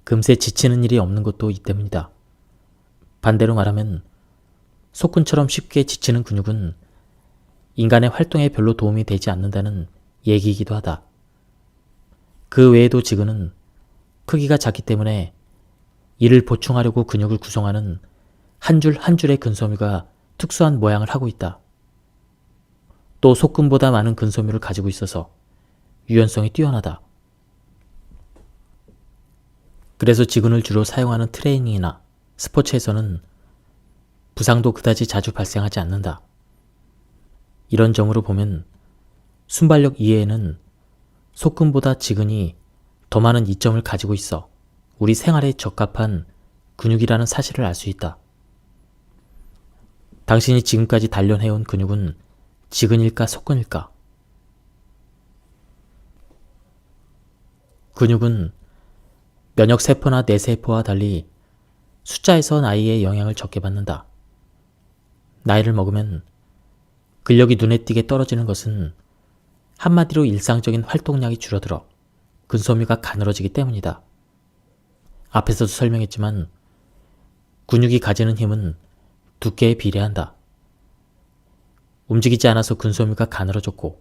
금세 지치는 일이 없는 것도 이 때문이다. 반대로 말하면 속근처럼 쉽게 지치는 근육은 인간의 활동에 별로 도움이 되지 않는다는 얘기이기도 하다. 그 외에도 지근은 크기가 작기 때문에 이를 보충하려고 근육을 구성하는 한 줄 한 줄의 근섬유가 특수한 모양을 하고 있다. 또 속근보다 많은 근섬유를 가지고 있어서 유연성이 뛰어나다. 그래서 지근을 주로 사용하는 트레이닝이나 스포츠에서는 부상도 그다지 자주 발생하지 않는다. 이런 점으로 보면 순발력 이외에는 속근보다 지근이 더 많은 이점을 가지고 있어 우리 생활에 적합한 근육이라는 사실을 알 수 있다. 당신이 지금까지 단련해온 근육은 지근일까 속근일까? 근육은 면역세포나 뇌세포와 달리 숫자에서 나이에 영향을 적게 받는다. 나이를 먹으면 근력이 눈에 띄게 떨어지는 것은 한마디로 일상적인 활동량이 줄어들어 근섬유가 가늘어지기 때문이다. 앞에서도 설명했지만 근육이 가지는 힘은 두께에 비례한다. 움직이지 않아서 근섬유가 가늘어졌고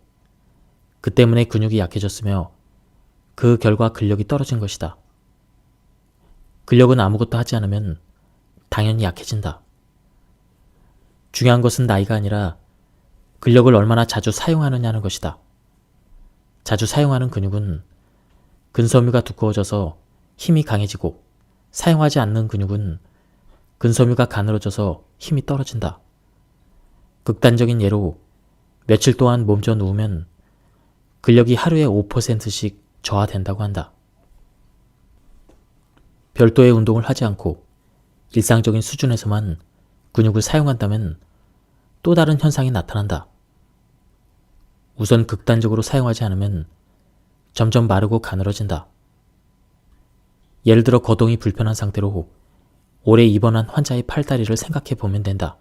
그 때문에 근육이 약해졌으며 그 결과 근력이 떨어진 것이다. 근력은 아무것도 하지 않으면 당연히 약해진다. 중요한 것은 나이가 아니라 근력을 얼마나 자주 사용하느냐는 것이다. 자주 사용하는 근육은 근섬유가 두꺼워져서 힘이 강해지고 사용하지 않는 근육은 근섬유가 가늘어져서 힘이 떨어진다. 극단적인 예로 며칠 동안 몸져 누우면 근력이 하루에 5%씩 저하된다고 한다. 별도의 운동을 하지 않고 일상적인 수준에서만 근육을 사용한다면 또 다른 현상이 나타난다. 우선 극단적으로 사용하지 않으면 점점 마르고 가늘어진다. 예를 들어 거동이 불편한 상태로 오래 입원한 환자의 팔다리를 생각해 보면 된다.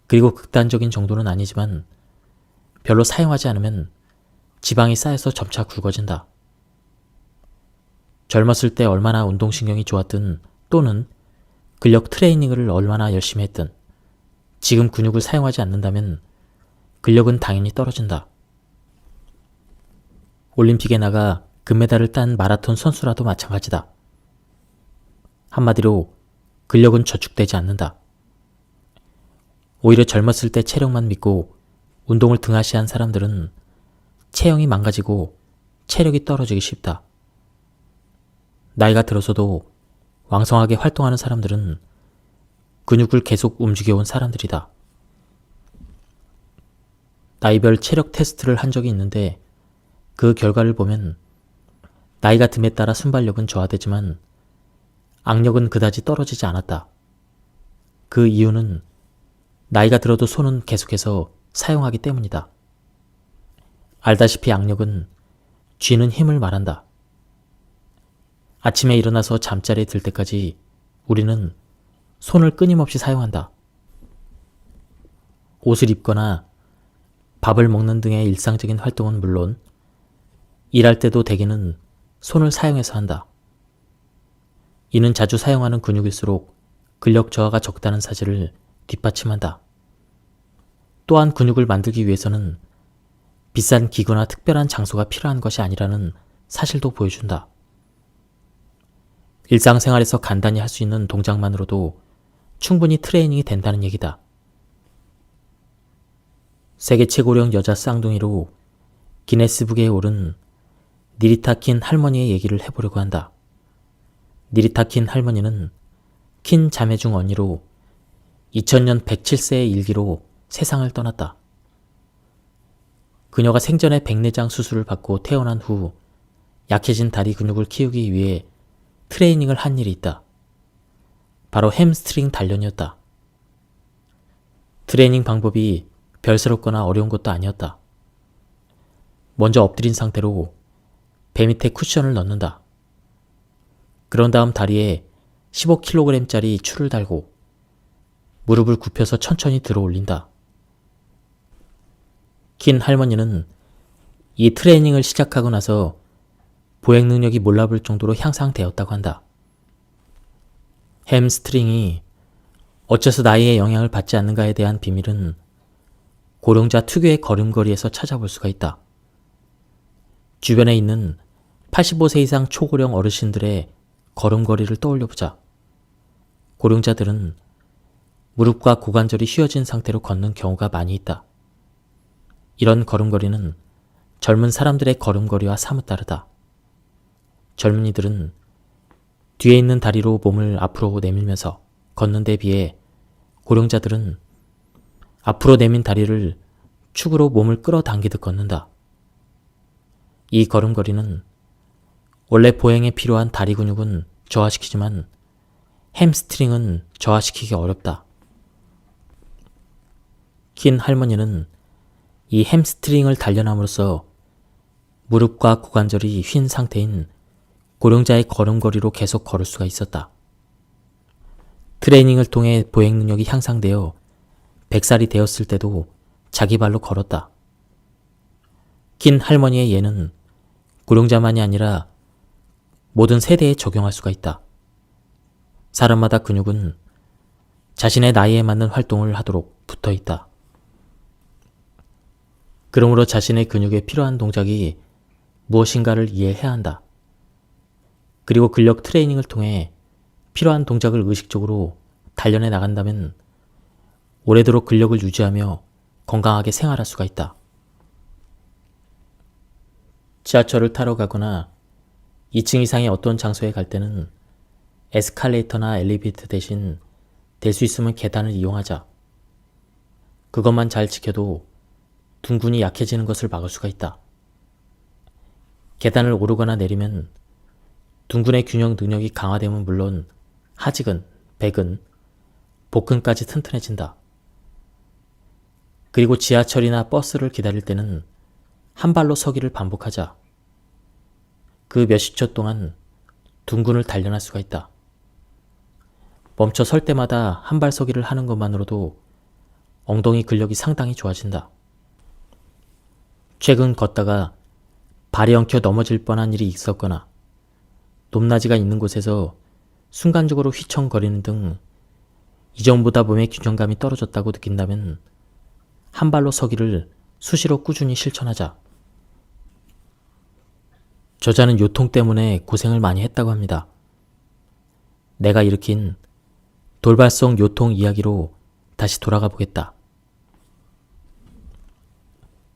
그리고 극단적인 정도는 아니지만 별로 사용하지 않으면 지방이 쌓여서 점차 굵어진다. 젊었을 때 얼마나 운동신경이 좋았든 또는 근력 트레이닝을 얼마나 열심히 했든 지금 근육을 사용하지 않는다면 근력은 당연히 떨어진다. 올림픽에 나가 금메달을 딴 마라톤 선수라도 마찬가지다. 한마디로 근력은 저축되지 않는다. 오히려 젊었을 때 체력만 믿고 운동을 등한시한 사람들은 체형이 망가지고 체력이 떨어지기 쉽다. 나이가 들어서도 왕성하게 활동하는 사람들은 근육을 계속 움직여온 사람들이다. 나이별 체력 테스트를 한 적이 있는데 그 결과를 보면 나이가 듦에 따라 순발력은 저하되지만 악력은 그다지 떨어지지 않았다. 그 이유는 나이가 들어도 손은 계속해서 사용하기 때문이다. 알다시피 악력은 쥐는 힘을 말한다. 아침에 일어나서 잠자리에 들 때까지 우리는 손을 끊임없이 사용한다. 옷을 입거나 밥을 먹는 등의 일상적인 활동은 물론 일할 때도 대개는 손을 사용해서 한다. 이는 자주 사용하는 근육일수록 근력 저하가 적다는 사실을 뒷받침한다. 또한 근육을 만들기 위해서는 비싼 기구나 특별한 장소가 필요한 것이 아니라는 사실도 보여준다. 일상생활에서 간단히 할 수 있는 동작만으로도 충분히 트레이닝이 된다는 얘기다. 세계 최고령 여자 쌍둥이로 기네스북에 오른 니리타 킨 할머니의 얘기를 해보려고 한다. 니리타 킨 할머니는 킨 자매 중 언니로 2000년 107세의 일기로 세상을 떠났다. 그녀가 생전에 백내장 수술을 받고 태어난 후 약해진 다리 근육을 키우기 위해 트레이닝을 한 일이 있다. 바로 햄스트링 단련이었다. 트레이닝 방법이 별스럽거나 어려운 것도 아니었다. 먼저 엎드린 상태로 배 밑에 쿠션을 넣는다. 그런 다음 다리에 15kg짜리 추를 달고 무릎을 굽혀서 천천히 들어 올린다. 킨 할머니는 이 트레이닝을 시작하고 나서 보행 능력이 몰라볼 정도로 향상되었다고 한다. 햄스트링이 어째서 나이에 영향을 받지 않는가에 대한 비밀은 고령자 특유의 걸음걸이에서 찾아볼 수가 있다. 주변에 있는 85세 이상 초고령 어르신들의 걸음걸이를 떠올려보자. 고령자들은 무릎과 고관절이 휘어진 상태로 걷는 경우가 많이 있다. 이런 걸음걸이는 젊은 사람들의 걸음걸이와 사뭇 다르다. 젊은이들은 뒤에 있는 다리로 몸을 앞으로 내밀면서 걷는 데 비해 고령자들은 앞으로 내민 다리를 축으로 몸을 끌어당기듯 걷는다. 이 걸음걸이는 원래 보행에 필요한 다리 근육은 저하시키지만 햄스트링은 저하시키기 어렵다. 킨 할머니는 이 햄스트링을 단련함으로써 무릎과 고관절이 휜 상태인 고령자의 걸음걸이로 계속 걸을 수가 있었다. 트레이닝을 통해 보행 능력이 향상되어 100살이 되었을 때도 자기 발로 걸었다. 킨 할머니의 예는 고령자만이 아니라 모든 세대에 적용할 수가 있다. 사람마다 근육은 자신의 나이에 맞는 활동을 하도록 붙어 있다. 그러므로 자신의 근육에 필요한 동작이 무엇인가를 이해해야 한다. 그리고 근력 트레이닝을 통해 필요한 동작을 의식적으로 단련해 나간다면 오래도록 근력을 유지하며 건강하게 생활할 수가 있다. 지하철을 타러 가거나 2층 이상의 어떤 장소에 갈 때는 에스컬레이터나 엘리베이터 대신 될 수 있으면 계단을 이용하자. 그것만 잘 지켜도 둥근이 약해지는 것을 막을 수가 있다. 계단을 오르거나 내리면 둥근의 균형 능력이 강화되면 물론 하직은, 백은, 복근까지 튼튼해진다. 그리고 지하철이나 버스를 기다릴 때는 한 발로 서기를 반복하자. 그 몇십 초 동안 둥근을 단련할 수가 있다. 멈춰 설 때마다 한 발 서기를 하는 것만으로도 엉덩이 근력이 상당히 좋아진다. 최근 걷다가 발이 엉켜 넘어질 뻔한 일이 있었거나 높낮이가 있는 곳에서 순간적으로 휘청거리는 등 이전보다 몸의 균형감이 떨어졌다고 느낀다면 한 발로 서기를 수시로 꾸준히 실천하자. 저자는 요통 때문에 고생을 많이 했다고 합니다. 내가 일으킨 돌발성 요통 이야기로 다시 돌아가 보겠다.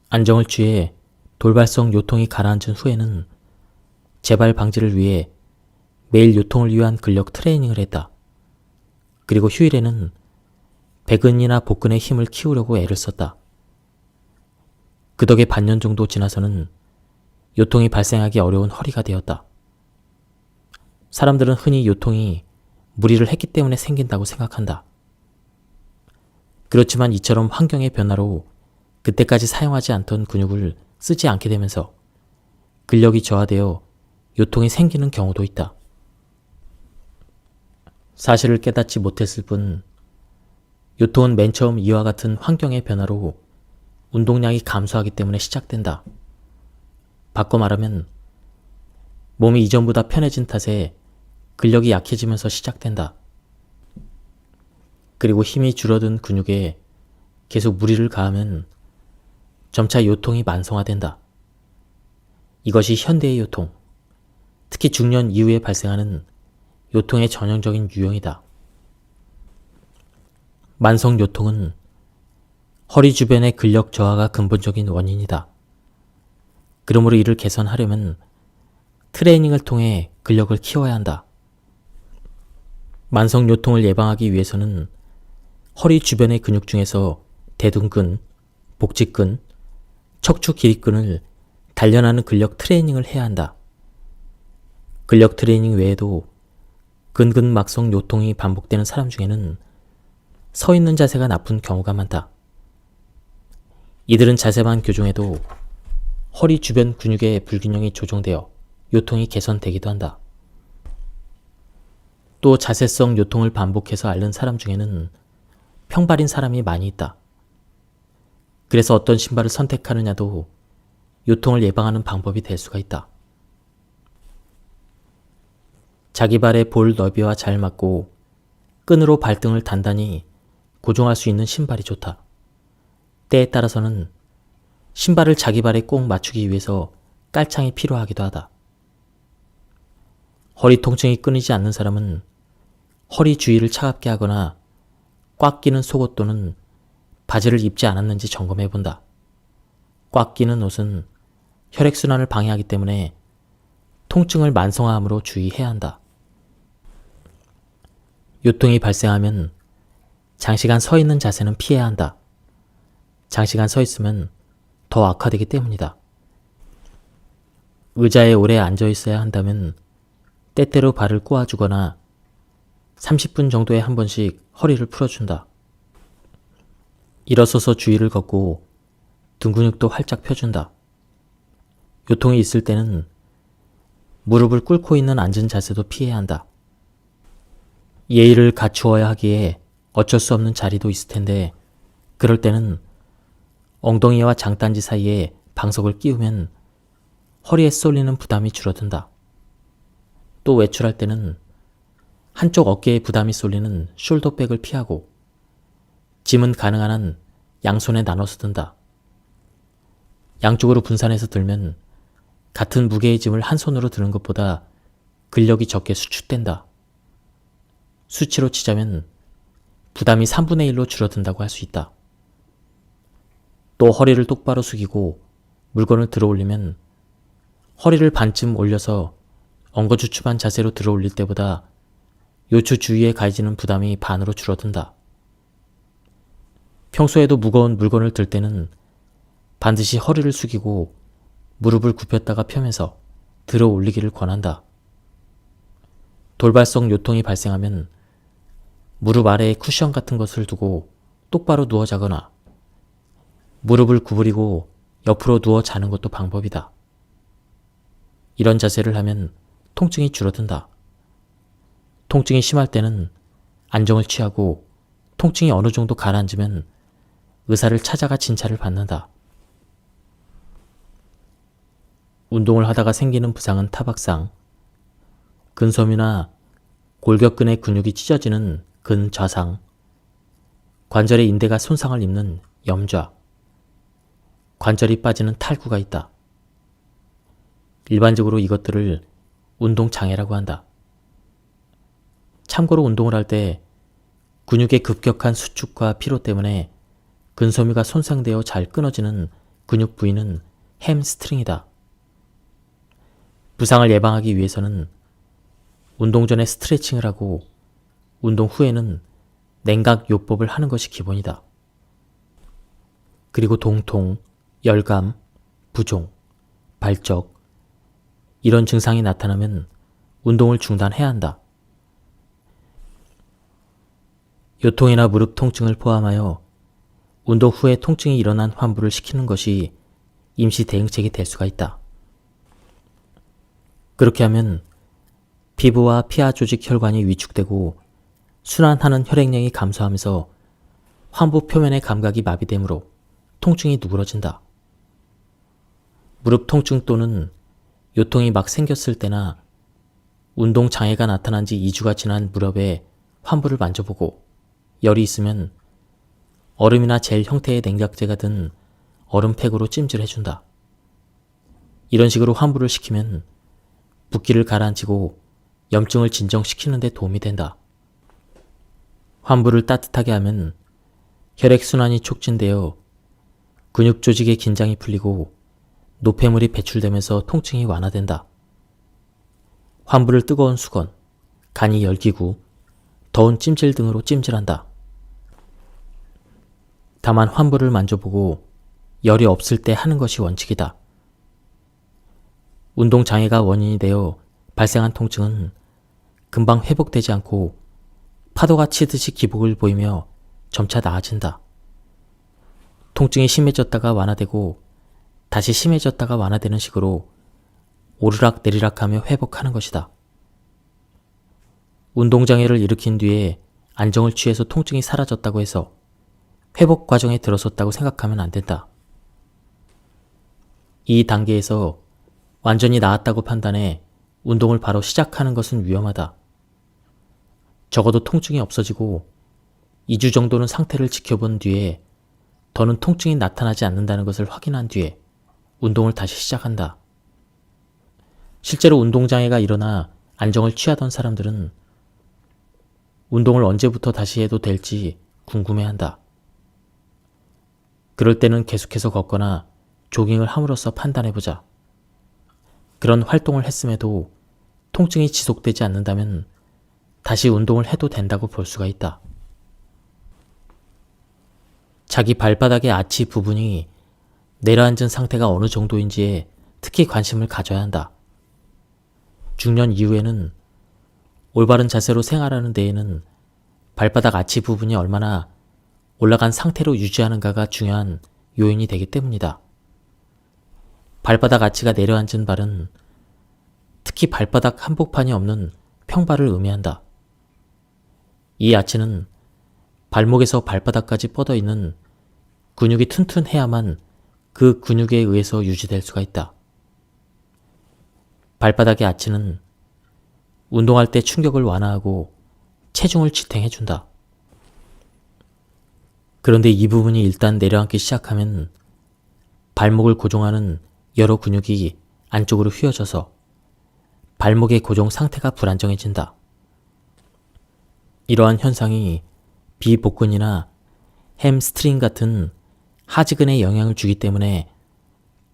안정을 취해 돌발성 요통이 가라앉은 후에는 재발 방지를 위해 매일 요통을 위한 근력 트레이닝을 했다. 그리고 휴일에는 배근이나 복근의 힘을 키우려고 애를 썼다. 그 덕에 반년 정도 지나서는 요통이 발생하기 어려운 허리가 되었다. 사람들은 흔히 요통이 무리를 했기 때문에 생긴다고 생각한다. 그렇지만 이처럼 환경의 변화로 그때까지 사용하지 않던 근육을 쓰지 않게 되면서 근력이 저하되어 요통이 생기는 경우도 있다. 사실을 깨닫지 못했을 뿐 요통은 맨 처음 이와 같은 환경의 변화로 운동량이 감소하기 때문에 시작된다. 바꿔 말하면 몸이 이전보다 편해진 탓에 근력이 약해지면서 시작된다. 그리고 힘이 줄어든 근육에 계속 무리를 가하면 점차 요통이 만성화된다. 이것이 현대의 요통, 특히 중년 이후에 발생하는 요통의 전형적인 유형이다. 만성 요통은 허리 주변의 근력 저하가 근본적인 원인이다. 그러므로 이를 개선하려면 트레이닝을 통해 근력을 키워야 한다. 만성 요통을 예방하기 위해서는 허리 주변의 근육 중에서 대둔근, 복직근, 척추 기립근을 단련하는 근력 트레이닝을 해야 한다. 근력 트레이닝 외에도 근근막성 요통이 반복되는 사람 중에는 서 있는 자세가 나쁜 경우가 많다. 이들은 자세만 교정해도 허리 주변 근육의 불균형이 조정되어 요통이 개선되기도 한다. 또 자세성 요통을 반복해서 앓는 사람 중에는 평발인 사람이 많이 있다. 그래서 어떤 신발을 선택하느냐도 요통을 예방하는 방법이 될 수가 있다. 자기 발의 볼 너비와 잘 맞고 끈으로 발등을 단단히 고정할 수 있는 신발이 좋다. 때에 따라서는 신발을 자기 발에 꼭 맞추기 위해서 깔창이 필요하기도 하다. 허리 통증이 끊이지 않는 사람은 허리 주위를 차갑게 하거나 꽉 끼는 속옷 또는 바지를 입지 않았는지 점검해 본다. 꽉 끼는 옷은 혈액순환을 방해하기 때문에 통증을 만성화함으로 주의해야 한다. 요통이 발생하면 장시간 서 있는 자세는 피해야 한다. 장시간 서 있으면 더 악화되기 때문이다. 의자에 오래 앉아 있어야 한다면 때때로 발을 꼬아주거나 30분 정도에 한 번씩 허리를 풀어준다. 일어서서 주위를 걷고 등 근육도 활짝 펴준다. 요통이 있을 때는 무릎을 꿇고 있는 앉은 자세도 피해야 한다. 예의를 갖추어야 하기에 어쩔 수 없는 자리도 있을 텐데 그럴 때는 엉덩이와 장단지 사이에 방석을 끼우면 허리에 쏠리는 부담이 줄어든다. 또 외출할 때는 한쪽 어깨에 부담이 쏠리는 숄더백을 피하고 짐은 가능한 한 양손에 나눠서 든다. 양쪽으로 분산해서 들면 같은 무게의 짐을 한 손으로 드는 것보다 근력이 적게 수축된다. 수치로 치자면 부담이 3분의 1로 줄어든다고 할 수 있다. 또 허리를 똑바로 숙이고 물건을 들어 올리면 허리를 반쯤 올려서 엉거주춤한 자세로 들어 올릴 때보다 요추 주위에 가해지는 부담이 반으로 줄어든다. 평소에도 무거운 물건을 들 때는 반드시 허리를 숙이고 무릎을 굽혔다가 펴면서 들어 올리기를 권한다. 돌발성 요통이 발생하면 무릎 아래에 쿠션 같은 것을 두고 똑바로 누워 자거나 무릎을 구부리고 옆으로 누워 자는 것도 방법이다. 이런 자세를 하면 통증이 줄어든다. 통증이 심할 때는 안정을 취하고 통증이 어느 정도 가라앉으면 의사를 찾아가 진찰을 받는다. 운동을 하다가 생기는 부상은 타박상, 근섬유나 골격근의 근육이 찢어지는 근좌상, 관절의 인대가 손상을 입는 염좌, 관절이 빠지는 탈구가 있다. 일반적으로 이것들을 운동장애라고 한다. 참고로 운동을 할 때 근육의 급격한 수축과 피로 때문에 근섬유가 손상되어 잘 끊어지는 근육 부위는 햄스트링이다. 부상을 예방하기 위해서는 운동 전에 스트레칭을 하고 운동 후에는 냉각요법을 하는 것이 기본이다. 그리고 동통, 열감, 부종, 발적 이런 증상이 나타나면 운동을 중단해야 한다. 요통이나 무릎 통증을 포함하여 운동 후에 통증이 일어난 환부를 시키는 것이 임시 대응책이 될 수가 있다. 그렇게 하면 피부와 피하 조직 혈관이 위축되고 순환하는 혈액량이 감소하면서 환부 표면의 감각이 마비되므로 통증이 누그러진다. 무릎 통증 또는 요통이 막 생겼을 때나 운동 장애가 나타난 지 2주가 지난 무릎에 환부를 만져보고 열이 있으면 얼음이나 젤 형태의 냉각제가 든 얼음팩으로 찜질해준다. 이런 식으로 환부를 시키면 붓기를 가라앉히고 염증을 진정시키는 데 도움이 된다. 환부를 따뜻하게 하면 혈액순환이 촉진되어 근육 조직의 긴장이 풀리고 노폐물이 배출되면서 통증이 완화된다. 환부를 뜨거운 수건, 간이 열기구, 더운 찜질 등으로 찜질한다. 다만 환부를 만져보고 열이 없을 때 하는 것이 원칙이다. 운동장애가 원인이 되어 발생한 통증은 금방 회복되지 않고 파도가 치듯이 기복을 보이며 점차 나아진다. 통증이 심해졌다가 완화되고 다시 심해졌다가 완화되는 식으로 오르락 내리락하며 회복하는 것이다. 운동장애를 일으킨 뒤에 안정을 취해서 통증이 사라졌다고 해서 회복 과정에 들어섰다고 생각하면 안 된다. 이 단계에서 완전히 나았다고 판단해 운동을 바로 시작하는 것은 위험하다. 적어도 통증이 없어지고 2주 정도는 상태를 지켜본 뒤에 더는 통증이 나타나지 않는다는 것을 확인한 뒤에 운동을 다시 시작한다. 실제로 운동장애가 일어나 안정을 취하던 사람들은 운동을 언제부터 다시 해도 될지 궁금해한다. 그럴 때는 계속해서 걷거나 조깅을 함으로써 판단해보자. 그런 활동을 했음에도 통증이 지속되지 않는다면 다시 운동을 해도 된다고 볼 수가 있다. 자기 발바닥의 아치 부분이 내려앉은 상태가 어느 정도인지에 특히 관심을 가져야 한다. 중년 이후에는 올바른 자세로 생활하는 데에는 발바닥 아치 부분이 얼마나 올라간 상태로 유지하는가가 중요한 요인이 되기 때문이다. 발바닥 아치가 내려앉은 발은 특히 발바닥 한복판이 없는 평발을 의미한다. 이 아치는 발목에서 발바닥까지 뻗어 있는 근육이 튼튼해야만 그 근육에 의해서 유지될 수가 있다. 발바닥의 아치는 운동할 때 충격을 완화하고 체중을 지탱해준다. 그런데 이 부분이 일단 내려앉기 시작하면 발목을 고정하는 여러 근육이 안쪽으로 휘어져서 발목의 고정 상태가 불안정해진다. 이러한 현상이 비복근이나 햄스트링 같은 하지근에 영향을 주기 때문에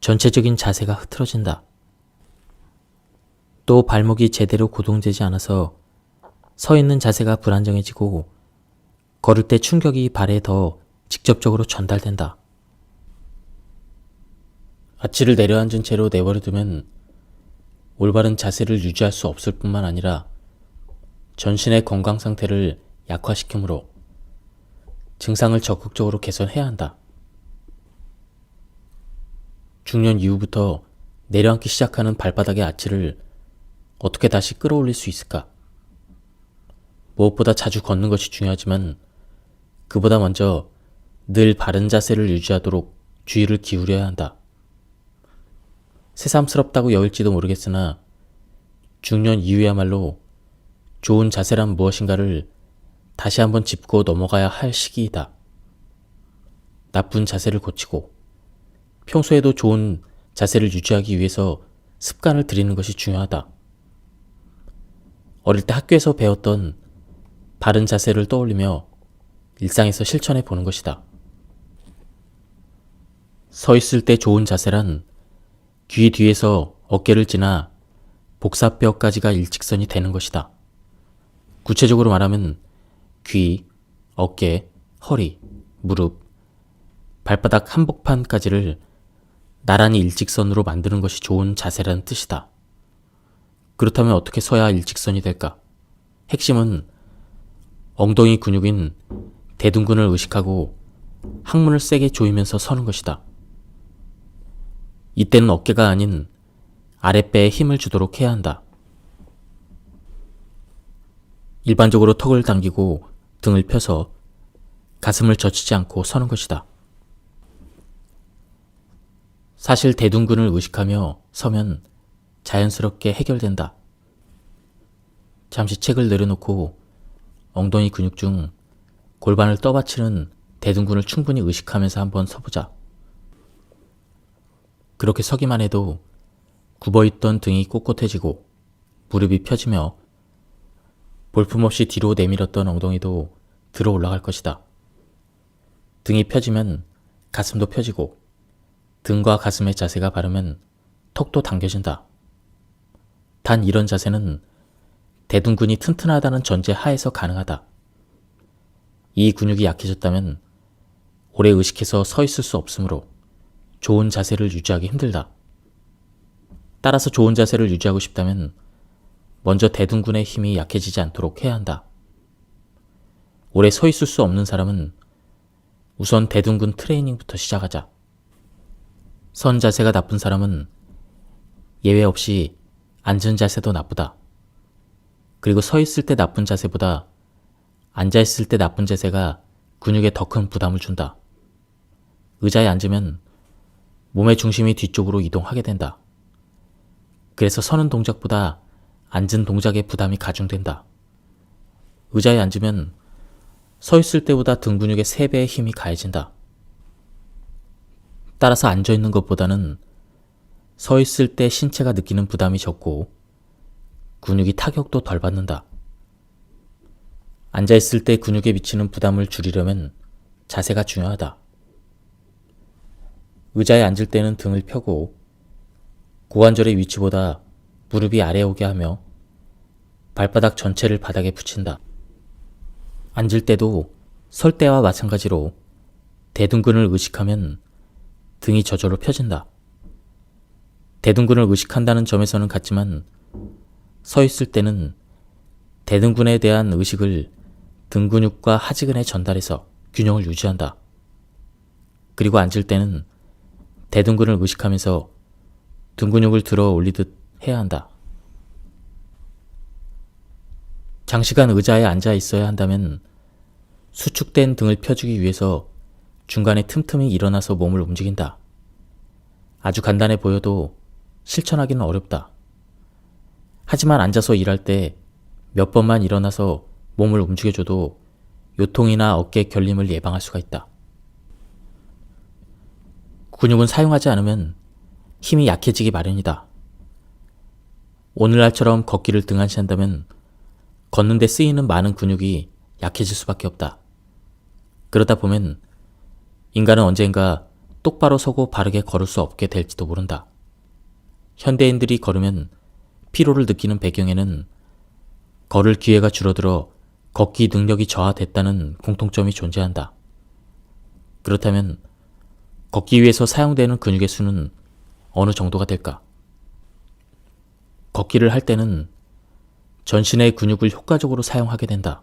전체적인 자세가 흐트러진다. 또 발목이 제대로 고정되지 않아서 서 있는 자세가 불안정해지고 걸을 때 충격이 발에 더 직접적으로 전달된다. 아치를 내려앉은 채로 내버려두면 올바른 자세를 유지할 수 없을 뿐만 아니라 전신의 건강 상태를 약화시키므로 증상을 적극적으로 개선해야 한다. 중년 이후부터 내려앉기 시작하는 발바닥의 아치를 어떻게 다시 끌어올릴 수 있을까? 무엇보다 자주 걷는 것이 중요하지만 그보다 먼저 늘 바른 자세를 유지하도록 주의를 기울여야 한다. 새삼스럽다고 여길지도 모르겠으나 중년 이후야말로 좋은 자세란 무엇인가를 다시 한번 짚고 넘어가야 할 시기이다. 나쁜 자세를 고치고 평소에도 좋은 자세를 유지하기 위해서 습관을 들이는 것이 중요하다. 어릴 때 학교에서 배웠던 바른 자세를 떠올리며 일상에서 실천해 보는 것이다. 서 있을 때 좋은 자세란 귀 뒤에서 어깨를 지나 복사뼈까지가 일직선이 되는 것이다. 구체적으로 말하면 귀, 어깨, 허리, 무릎, 발바닥 한복판까지를 나란히 일직선으로 만드는 것이 좋은 자세라는 뜻이다. 그렇다면 어떻게 서야 일직선이 될까? 핵심은 엉덩이 근육인 대둔근을 의식하고 항문을 세게 조이면서 서는 것이다. 이때는 어깨가 아닌 아랫배에 힘을 주도록 해야 한다. 일반적으로 턱을 당기고 등을 펴서 가슴을 젖히지 않고 서는 것이다. 사실 대둔근을 의식하며 서면 자연스럽게 해결된다. 잠시 책을 내려놓고 엉덩이 근육 중 골반을 떠받치는 대둔근을 충분히 의식하면서 한번 서보자. 그렇게 서기만 해도 굽어있던 등이 꼿꼿해지고 무릎이 펴지며 볼품없이 뒤로 내밀었던 엉덩이도 들어 올라갈 것이다. 등이 펴지면 가슴도 펴지고 등과 가슴의 자세가 바르면 턱도 당겨진다. 단 이런 자세는 대둔근이 튼튼하다는 전제 하에서 가능하다. 이 근육이 약해졌다면 오래 의식해서 서 있을 수 없으므로 좋은 자세를 유지하기 힘들다. 따라서 좋은 자세를 유지하고 싶다면 먼저 대둔근의 힘이 약해지지 않도록 해야 한다. 오래 서 있을 수 없는 사람은 우선 대둔근 트레이닝부터 시작하자. 선 자세가 나쁜 사람은 예외 없이 앉은 자세도 나쁘다. 그리고 서 있을 때 나쁜 자세보다 앉아 있을 때 나쁜 자세가 근육에 더 큰 부담을 준다. 의자에 앉으면 몸의 중심이 뒤쪽으로 이동하게 된다. 그래서 서는 동작보다 앉은 동작의 부담이 가중된다. 의자에 앉으면 서 있을 때보다 등 근육의 3배의 힘이 가해진다. 따라서 앉아 있는 것보다는 서 있을 때 신체가 느끼는 부담이 적고 근육이 타격도 덜 받는다. 앉아 있을 때 근육에 미치는 부담을 줄이려면 자세가 중요하다. 의자에 앉을 때는 등을 펴고 고관절의 위치보다 무릎이 아래에 오게 하며 발바닥 전체를 바닥에 붙인다. 앉을 때도 설 때와 마찬가지로 대둔근을 의식하면 등이 저절로 펴진다. 대둔근을 의식한다는 점에서는 같지만 서 있을 때는 대둔근에 대한 의식을 등 근육과 하지근에 전달해서 균형을 유지한다. 그리고 앉을 때는 대둔근을 의식하면서 등 근육을 들어 올리듯 해야 한다. 장시간 의자에 앉아 있어야 한다면 수축된 등을 펴주기 위해서 중간에 틈틈이 일어나서 몸을 움직인다. 아주 간단해 보여도 실천하기는 어렵다. 하지만 앉아서 일할 때 몇 번만 일어나서 몸을 움직여줘도 요통이나 어깨 결림을 예방할 수가 있다. 근육은 사용하지 않으면 힘이 약해지기 마련이다. 오늘날처럼 걷기를 등한시한다면 걷는 데 쓰이는 많은 근육이 약해질 수밖에 없다. 그러다 보면 인간은 언젠가 똑바로 서고 바르게 걸을 수 없게 될지도 모른다. 현대인들이 걸으면 피로를 느끼는 배경에는 걸을 기회가 줄어들어 걷기 능력이 저하됐다는 공통점이 존재한다. 그렇다면 걷기 위해서 사용되는 근육의 수는 어느 정도가 될까? 걷기를 할 때는 전신의 근육을 효과적으로 사용하게 된다.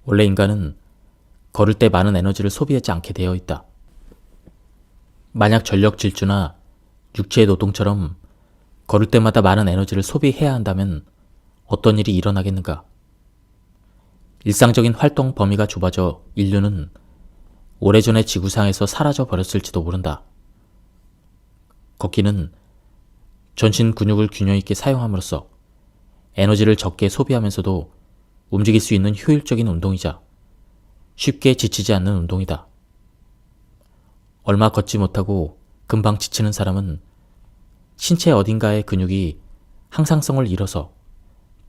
원래 인간은 걸을 때 많은 에너지를 소비하지 않게 되어 있다. 만약 전력 질주나 육체 노동처럼 걸을 때마다 많은 에너지를 소비해야 한다면 어떤 일이 일어나겠는가? 일상적인 활동 범위가 좁아져 인류는 오래전에 지구상에서 사라져 버렸을지도 모른다. 걷기는 전신 근육을 균형 있게 사용함으로써 에너지를 적게 소비하면서도 움직일 수 있는 효율적인 운동이자 쉽게 지치지 않는 운동이다. 얼마 걷지 못하고 금방 지치는 사람은 신체 어딘가의 근육이 항상성을 잃어서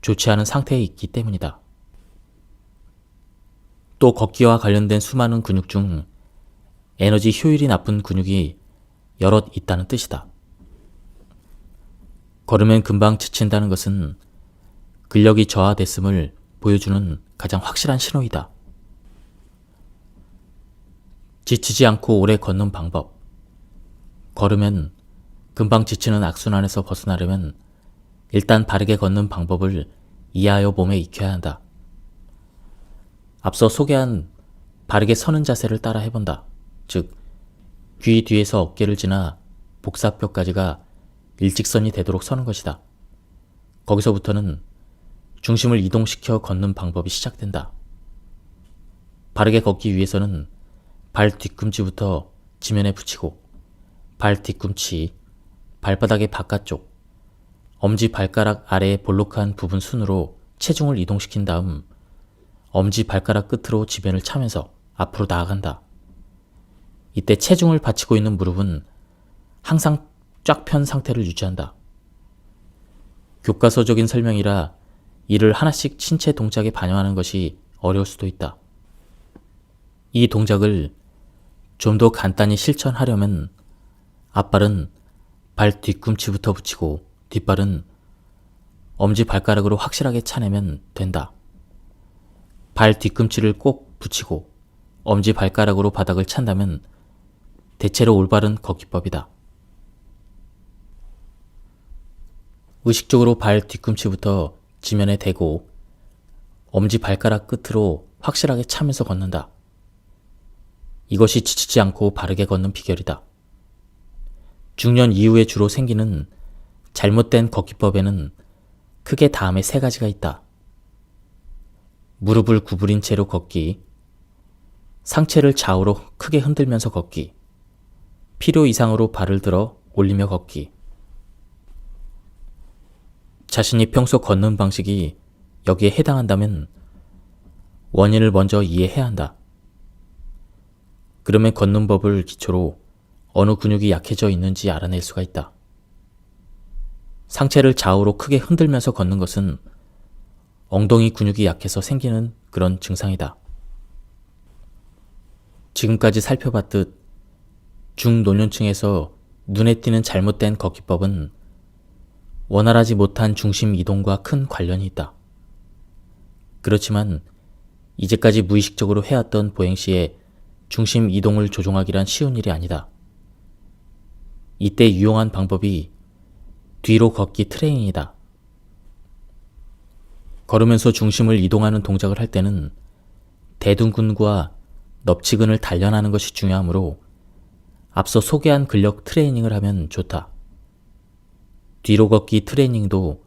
좋지 않은 상태에 있기 때문이다. 또 걷기와 관련된 수많은 근육 중 에너지 효율이 나쁜 근육이 여럿 있다는 뜻이다. 걸으면 금방 지친다는 것은 근력이 저하됐음을 보여주는 가장 확실한 신호이다. 지치지 않고 오래 걷는 방법. 걸으면 금방 지치는 악순환에서 벗어나려면 일단 바르게 걷는 방법을 이해하여 몸에 익혀야 한다. 앞서 소개한 바르게 서는 자세를 따라 해본다. 즉, 귀 뒤에서 어깨를 지나 복사뼈까지가 일직선이 되도록 서는 것이다. 거기서부터는 중심을 이동시켜 걷는 방법이 시작된다. 바르게 걷기 위해서는 발 뒤꿈치부터 지면에 붙이고 발 뒤꿈치, 발바닥의 바깥쪽, 엄지발가락 아래의 볼록한 부분 순으로 체중을 이동시킨 다음 엄지발가락 끝으로 지면을 차면서 앞으로 나아간다. 이때 체중을 받치고 있는 무릎은 항상 쫙 편 상태를 유지한다. 교과서적인 설명이라 이를 하나씩 신체 동작에 반영하는 것이 어려울 수도 있다. 이 동작을 좀 더 간단히 실천하려면 앞발은 발 뒤꿈치부터 붙이고 뒷발은 엄지발가락으로 확실하게 차내면 된다. 발 뒤꿈치를 꼭 붙이고 엄지발가락으로 바닥을 찬다면 대체로 올바른 걷기법이다. 의식적으로 발 뒤꿈치부터 지면에 대고 엄지발가락 끝으로 확실하게 차면서 걷는다. 이것이 지치지 않고 바르게 걷는 비결이다. 중년 이후에 주로 생기는 잘못된 걷기법에는 크게 다음에 3가지가 있다. 무릎을 구부린 채로 걷기, 상체를 좌우로 크게 흔들면서 걷기, 필요 이상으로 발을 들어 올리며 걷기. 자신이 평소 걷는 방식이 여기에 해당한다면 원인을 먼저 이해해야 한다. 그러면 걷는 법을 기초로 어느 근육이 약해져 있는지 알아낼 수가 있다. 상체를 좌우로 크게 흔들면서 걷는 것은 엉덩이 근육이 약해서 생기는 그런 증상이다. 지금까지 살펴봤듯 중노년층에서 눈에 띄는 잘못된 걷기법은 원활하지 못한 중심 이동과 큰 관련이 있다. 그렇지만 이제까지 무의식적으로 해왔던 보행 시에 중심 이동을 조종하기란 쉬운 일이 아니다. 이때 유용한 방법이 뒤로 걷기 트레이닝이다. 걸으면서 중심을 이동하는 동작을 할 때는 대둔근과 넙치근을 단련하는 것이 중요하므로 앞서 소개한 근력 트레이닝을 하면 좋다. 뒤로 걷기 트레이닝도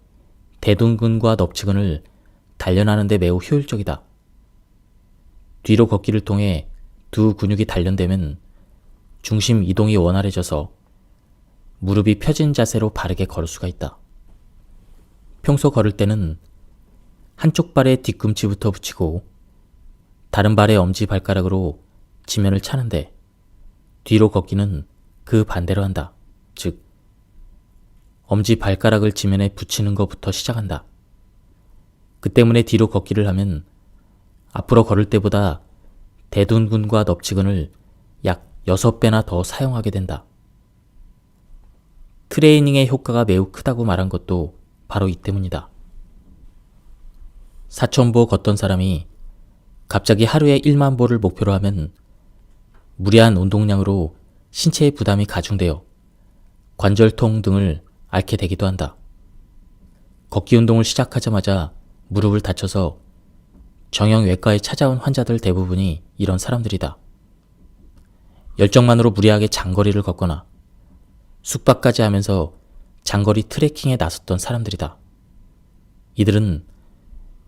대둔근과 넙치근을 단련하는 데 매우 효율적이다. 뒤로 걷기를 통해 두 근육이 단련되면 중심 이동이 원활해져서 무릎이 펴진 자세로 바르게 걸을 수가 있다. 평소 걸을 때는 한쪽 발에 뒤꿈치부터 붙이고 다른 발의 엄지발가락으로 지면을 차는데 뒤로 걷기는 그 반대로 한다. 즉, 엄지발가락을 지면에 붙이는 것부터 시작한다. 그 때문에 뒤로 걷기를 하면 앞으로 걸을 때보다 대둔근과 넙치근을 약 6배나 더 사용하게 된다. 트레이닝의 효과가 매우 크다고 말한 것도 바로 이 때문이다. 4,000보 걷던 사람이 갑자기 하루에 1만 보를 목표로 하면 무리한 운동량으로 신체의 부담이 가중되어 관절통 등을 앓게 되기도 한다. 걷기 운동을 시작하자마자 무릎을 다쳐서 정형외과에 찾아온 환자들 대부분이 이런 사람들이다. 열정만으로 무리하게 장거리를 걷거나 숙박까지 하면서 장거리 트레킹에 나섰던 사람들이다. 이들은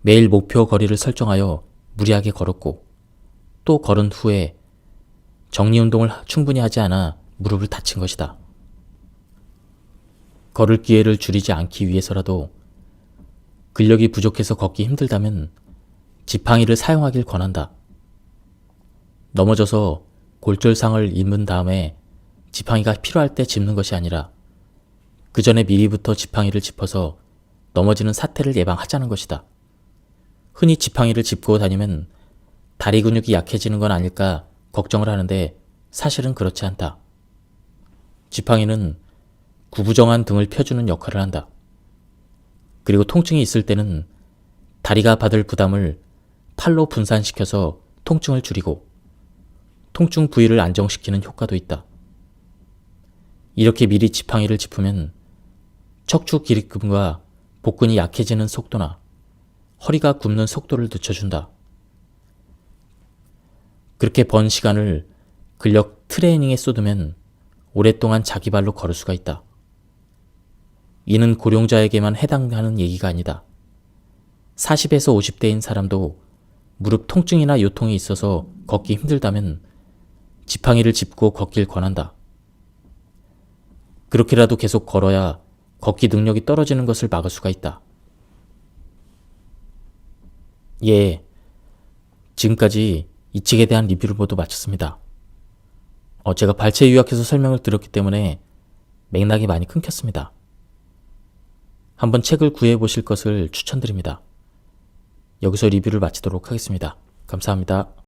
매일 목표 거리를 설정하여 무리하게 걸었고 또 걸은 후에 정리운동을 충분히 하지 않아 무릎을 다친 것이다. 걸을 기회를 줄이지 않기 위해서라도 근력이 부족해서 걷기 힘들다면 지팡이를 사용하길 권한다. 넘어져서 골절상을 입은 다음에 지팡이가 필요할 때 짚는 것이 아니라 그 전에 미리부터 지팡이를 짚어서 넘어지는 사태를 예방하자는 것이다. 흔히 지팡이를 짚고 다니면 다리 근육이 약해지는 건 아닐까 걱정을 하는데 사실은 그렇지 않다. 지팡이는 구부정한 등을 펴주는 역할을 한다. 그리고 통증이 있을 때는 다리가 받을 부담을 팔로 분산시켜서 통증을 줄이고 통증 부위를 안정시키는 효과도 있다. 이렇게 미리 지팡이를 짚으면 척추 기립근과 복근이 약해지는 속도나 허리가 굽는 속도를 늦춰준다. 그렇게 번 시간을 근력 트레이닝에 쏟으면 오랫동안 자기 발로 걸을 수가 있다. 이는 고령자에게만 해당하는 얘기가 아니다. 40에서 50대인 사람도 무릎 통증이나 요통이 있어서 걷기 힘들다면 지팡이를 짚고 걷길 권한다. 그렇게라도 계속 걸어야 걷기 능력이 떨어지는 것을 막을 수가 있다. 예, 지금까지 이 책에 대한 리뷰를 모두 마쳤습니다. 제가 발췌 요약해서 설명을 드렸기 때문에 맥락이 많이 끊겼습니다. 한번 책을 구해보실 것을 추천드립니다. 여기서 리뷰를 마치도록 하겠습니다. 감사합니다.